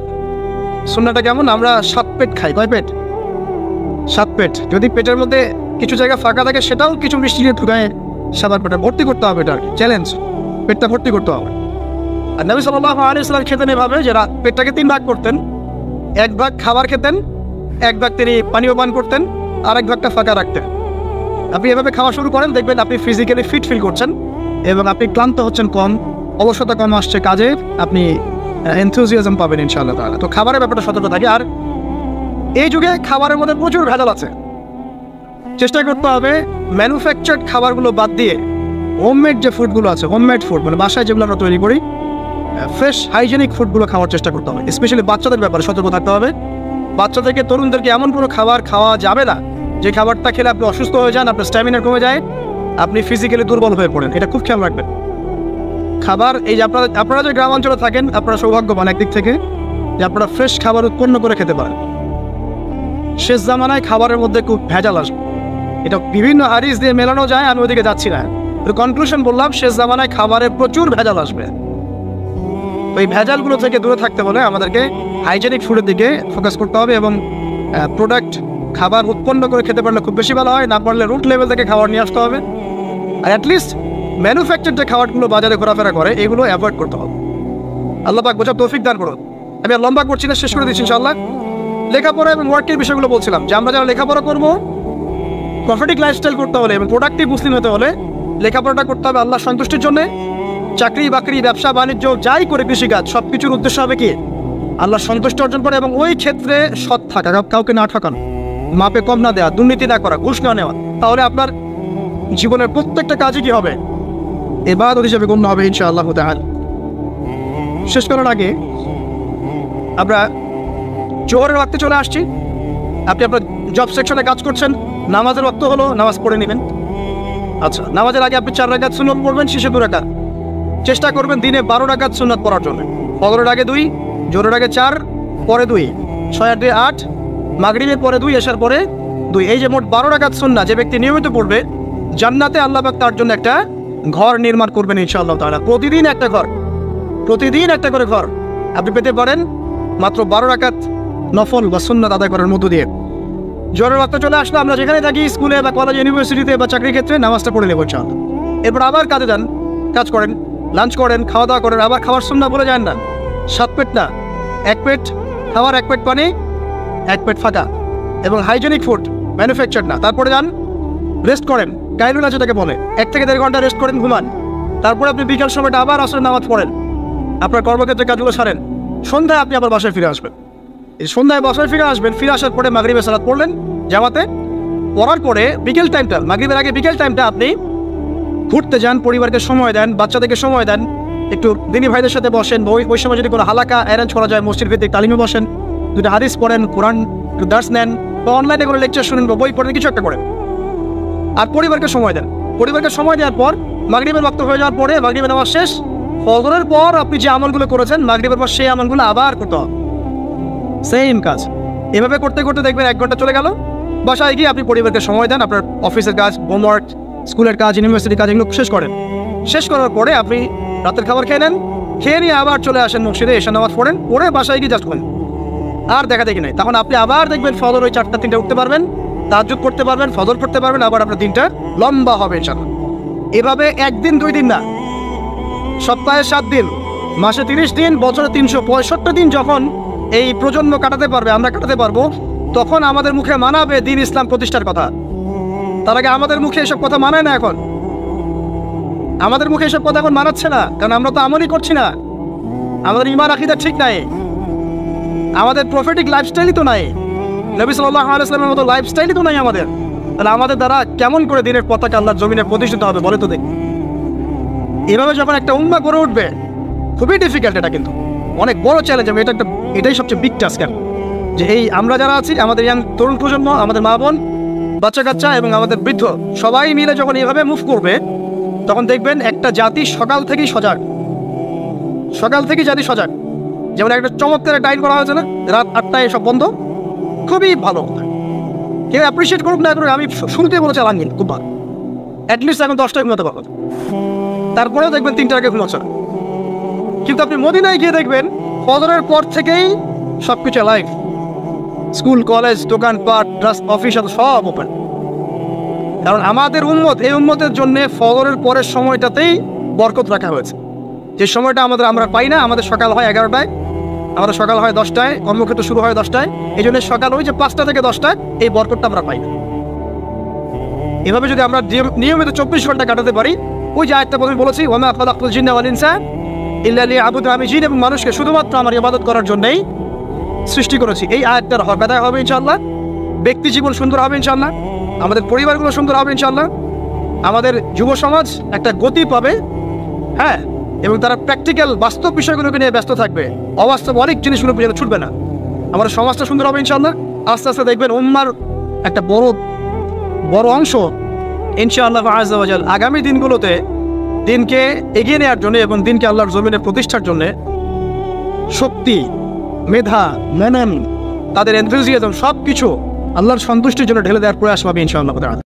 সুন্নাহটা কেমন? আমরা 7 পেট খাই। কয় পেট? 7 পেট। যদি পেটের মধ্যে কিছু জায়গা ফাঁকা থাকে সেটাও কিছু মিষ্টি দিয়ে ঢুকায় 7 পেটে ভর্তি করতে হবে। এটা চ্যালেঞ্জ, পেটটা ভর্তি করতে হবে। আর নবী সাল্লাল্লাহু আলাইহি ওয়াসাল্লাম খেতেন এভাবে যে পেটটাকে 3 ভাগ করতেন, 1 ভাগ খাবার খেতেন, 1 ভাগ তিনি পানীয় পান করতেন, আর 1 ভাগটা ফাঁকা রাখতেন। আপনি এভাবে খাওয়া শুরু করেন, দেখবেন আপনি ফিজিক্যালি ফিট ফিল করছেন এবং আপনি ক্লান্ত হচ্ছেন কম, অলসতা কম আসছে কাজে, আপনি এনথুজিয়াজম পাবেন ইনশাআল্লাহ তাআলা। তো খাবারের ব্যাপারটা সতর্ক থাকে। আর এই যুগে খাবারের মধ্যে প্রচুর ভেজাল আছে, চেষ্টা করতে হবে ম্যানুফ্যাকচার্ড খাবারগুলো বাদ দিয়ে হোমমেড যে ফুডগুলো আছে, হোমমেড ফুড মানে বাসায় যেগুলো আমরা তৈরি করি, ফ্রেশ হাইজেনিক ফুডগুলো খাওয়ার চেষ্টা করতে হবে। স্পেশালি বাচ্চাদের ব্যাপারে সতর্ক থাকতে হবে। বাচ্চাদেরকে, তরুণদেরকে এমন কোনো খাবার খাওয়া যাবে না যে খাবারটা খেলে আপনি অসুস্থ হয়ে যান, আপনার স্ট্যামিনা কমে যায়, আপনি ফিজিক্যালি দুর্বল হয়ে পড়েন। এটা খুব খেয়াল রাখবেন। খাবার, এই যে আপনারা যে গ্রামাঞ্চলে থাকেন, আপনারা সৌভাগ্যবান একদিক থেকে যে আপনারা ফ্রেশ খাবার উৎপন্ন করে খেতে পারেন। শেষ জামানায় খাবারের মধ্যে খুব ভেজাল আসবে, এটা বিভিন্ন হাদিস দিয়ে মেলানো যায়, আমি ওদিকে যাচ্ছি না। কনক্লুশন বললাম, শেষ জামানায় খাবারে প্রচুর ভেজাল আসবে। তো এই ভেজালগুলো থেকে দূরে থাকতে হলে আমাদেরকে হাইজেনিক ফুডের দিকে ফোকাস করতে হবে এবং প্রোডাক্ট খাবার উৎপন্ন করে খেতে পারলে খুব বেশি ভালো হয়, না পারলে রুট লেভেল থেকে খাবার নিয়ে আসতে হবে। আর অ্যাটলিস্ট ম্যানুফ্যাকচার যে খাবারগুলো বাজারে ঘোরাফেরা করে এগুলো অ্যাভয়েড করতে হবে। আল্লাহ পাক বোঝার তৌফিক দান করুন। আমি আর লম্বা করছি না, শেষ করে দিচ্ছি ইনশাআল্লাহ। লেখাপড়া এবং ওয়ার্কের বিষয়গুলো বলছিলাম যে আমরা যারা লেখাপড়া করবো, প্রফিটিক লাইফস্টাইল করতে হলে এবং প্রোডাক্টিভ মুসলিম হতে হলে লেখাপড়াটা করতে হবে আল্লাহ সন্তুষ্টির জন্য। চাকরি বাকরি, ব্যবসা বাণিজ্য যাই করে, কৃষিকাজ, সব কিছুর উদ্দেশ্য হবে কি? আল্লাহ সন্তুষ্টি অর্জন করে এবং ওই ক্ষেত্রে সৎ থাকা, কাউকে না ঠকানো, মাপে কম না দেওয়া, দুর্নীতি না করা, ঘুষ না নেওয়া। তাহলে আপনার জীবনের প্রত্যেকটা কাজই কি হবে? ইবাদত হিসেবে গণ্য হবে ইনশাআল্লাহ তাআলা। শেষ করার আগে আমরা জোহরের ওয়াক্তে চলে আসছি। আপনি আপনার জব সেকশনে কাজ করছেন, নামাজের ওয়াক্ত হলো, নামাজ পড়ে নেবেন। আচ্ছা, নামাজের আগে আপনি 4 রাকাত সুন্নাত পড়বেন, শেষে 2 রাকাত। চেষ্টা করবেন দিনে 12 রাকাত সুন্নাত পড়ার জন্য। ফজরের আগে 2, জোহরের আগে 4, পরে 2, 6 আর 2 8, মাগরিবের পরে 2, এশার পরে 2। এই যে মোট 12 রাকাত সুন্নাত যে ব্যক্তি নিয়মিত পড়বে, জান্নাতে আল্লাহ পাক তার জন্য একটা ঘর নির্মাণ করবেন ইনশাআল্লাহ তাআলা। প্রতিদিন একটা ঘর, প্রতিদিন একটা করে ঘর আপনি পেতে পারেন মাত্র 12 রাকাত নফল বা সুন্নাত আদায় করার মধ্য দিয়ে। জোহরের ওয়াক্ত চলে আসলে আমরা যেখানে থাকি, স্কুলে বা কলেজ, ইউনিভার্সিটিতে বা চাকরির ক্ষেত্রে, নামাজটা পড়ে নেব ইনশাআল্লাহ। এরপর আবার কাজে যান, কাজ করেন, লাঞ্চ করেন, খাওয়া দাওয়া করেন। আবার খাবার সুন্নাত বলে যান না, 7 পেট না, 1 পেট খাবার, 1 পেট পানি, 1 পেট ফাঁকা এবং হাইজেনিক ফুড, ম্যানুফ্যাকচার না। তারপরে যান, রেস্ট করেন, কাইলুলা যেটাকে বলে, 1 থেকে 1.5 ঘন্টা রেস্ট করেন, ঘুমান। তারপরে আপনি বিকাল সময়টা আবার আসরের নামাজ পড়েন, আপনার কর্মক্ষেত্রে কাজগুলো সারেন। সন্ধ্যায় আপনি আবার বাসায় ফিরে আসবেন। এই সন্ধ্যায় বাসায় ফিরে আসবেন, ফিরে আসার পরে মাগরিবের সালাত পড়লেন জামাতে। পড়ার পরে বিকেল টাইমটা, মাগরিবের আগে বিকেল টাইমটা আপনি ঘুরতে যান, পরিবারকে সময় দেন, বাচ্চাদেরকে সময় দেন, একটু দিনী ভাইদের সাথে বসেন। ওই সময় যদি কোনো হালাকা অ্যারেঞ্জ করা যায়, মসজিদ ভিত্তিক তালিমে বসেন, 2টা হাদিস পড়েন, কোরআন একটু দার্স নেন, বা অনলাইনে কোনো লেকচার শুনেন বা বই পড়েন, কিছু একটা করেন। আর পরিবারকে সময় দেন। পরিবারকে সময় দেওয়ার পর মাগরিবের ওয়াক্ত হয়ে যাওয়ার পরে, মাগরিবের নামাজ শেষ, ফজরের পর আপনি যে আমলগুলো করেছেন মাগরিবের পর সেই আমলগুলো আবার করতে হবে, সেম কাজ। এভাবে করতে করতে দেখবেন 1 ঘন্টা চলে গেল। বাসায় গিয়ে আপনি পরিবারকে সময় দেন, আপনার অফিসের কাজ, হোমওয়ার্ক, স্কুলের কাজ, ইউনিভার্সিটির কাজ, এগুলো শেষ করেন। শেষ করার পরে আপনি রাতের খাবার খেয়ে নেন, খেয়ে নিয়ে আবার চলে আসেন মসজিদে, এসে নামাজ পড়েন, পড়ে বাসায় গিয়ে জাস্ট করেন, আর দেখা দেখি নাই। তখন আপনি আবার দেখবেন ফজর ওই 4টা 3টে উঠতে পারবেন, তাহাজ্জুদ পড়তে পারবেন, ফজর পড়তে পারবেন, আবার আপনার দিনটা লম্বা হবে ইনশাআল্লাহ। এভাবে 1 দিন 2 দিন না, সপ্তাহে 7 দিন, মাসে 30 দিন, বছরে 365 দিন যখন এই প্রজন্ম কাটাতে পারবে, আমরা কাটাতে পারবো, তখন আমাদের মুখে মানাবে দ্বীন ইসলাম প্রতিষ্ঠার কথা। তার আগে আমাদের মুখে এসব কথা মানায় না। এখন আমাদের মুখে এসব কথা এখন মানাচ্ছে না, কারণ আমরা তো আমলই করছি না, আমাদের ঈমান আকীদা ঠিক নাই, আমাদের প্রফেটিক লাইফস্টাইলই তো নাই, নবী সাল্লাল্লাহু আলাইহি ওয়াসাল্লামের মতো লাইফস্টাইলই তো নাই আমাদের। তাহলে আমাদের দ্বারা কেমন করে দ্বীনের পতাকা আল্লাহর জমিনে প্রতিষ্ঠিত হবে বলে তো দেখি। এভাবে যখন একটা উম্মাহ গড়ে উঠবে, খুবই ডিফিকাল্ট, এটা কিন্তু অনেক বড় চ্যালেঞ্জ। আমি এটাই সবচেয়ে বিগ টাস্ক, যে এই আমরা যারা আছি, আমাদের ইয়াং তরুণ প্রজন্ম, আমাদের মা বোন, বাচ্চা কাচ্চা এবং আমাদের বৃদ্ধ সবাই মিলে যখন এইভাবে মুভ করবে, তখন দেখবেন একটা জাতি সকাল থেকেই সজাগ, সকাল থেকেই জাতি সজাগ। যেমন একটা চমৎকার একটা আইন করা হয়েছে না, রাত 8টায় সব বন্ধ, খুবই ভালো কথা। কেউ অ্যাপ্রিসিয়েট করুক না করুক, আমি শুনতে বলেছি আলহামদুলিল্লাহ খুব ভালো। অ্যাটলিস্ট এখন 10টায় ঘুমাতে পারবো, তারপরেও দেখবেন 3টার আগে ঘুমাচ্ছে না। কিন্তু আপনি মদিনায় গিয়ে দেখবেন ফজরের পর থেকেই সব কিছু লাইভ, স্কুল কলেজ দোকানপাট অফিস সব ওপেন। কারণ আমাদের উম্মত, এই উম্মতের জন্য ফজরের পরের সময়টাতেই বরকত রাখা হয়েছে। যে সময়টা আমরা পাই না, আমাদের সকাল হয় 11টায়, আমাদের সকাল হয় 10টায়, কর্মক্ষেত্র শুরু হয় 10টায়, এই জন্য সকাল ওই যে 5টা থেকে 10টায় এই বরকতটা আমরা পাই না। এভাবে যদি আমরা নিয়মিত 24 ঘন্টা কাটাতে পারি, ওই যে আয়াতটা প্রথমে বলেছি, ওয়া খালাকতুল জিন্না ওয়াল ইনসা ইল্লা লিয়াবুদুন, আমি জিন এবং মানুষকে শুধুমাত্র আমার ইবাদত করার জন্যই সৃষ্টি করেছি। এই আয়াতটার হকাদায় হবে ইনশাআল্লাহ, ব্যক্তি জীবন সুন্দর হবে ইনশাআল্লাহ, আমাদের পরিবারগুলো সুন্দর হবে ইনশাআল্লাহ, আমাদের যুব সমাজ একটা গতি পাবে, হ্যাঁ, এবং তারা প্র্যাকটিক্যাল বাস্তব বিষয়গুলোকে নিয়ে ব্যস্ত থাকবে, অবাস্তব অনেক জিনিসগুলো পর্যন্ত ছুটবে না। আমাদের সমাজটা সুন্দর হবে ইনশাআল্লাহ। আস্তে আস্তে দেখবেন উম্মার একটা বড় অংশ ইনশাআল্লাহ আযজা ওয়া জাল আগামী দিনগুলোতে দিনকে এগিয়ে নেওয়ার জন্য এবং দিনকে আল্লাহর জমিনে প্রতিষ্ঠার জন্য শক্তি, মেধা, মেনন, তাদের এনথুজিয়াজম সব কিছু আল্লাহর সন্তুষ্টির জন্য ঢেলে দেওয়ার প্রয়াস পাবে ইনশাআল্লাহ।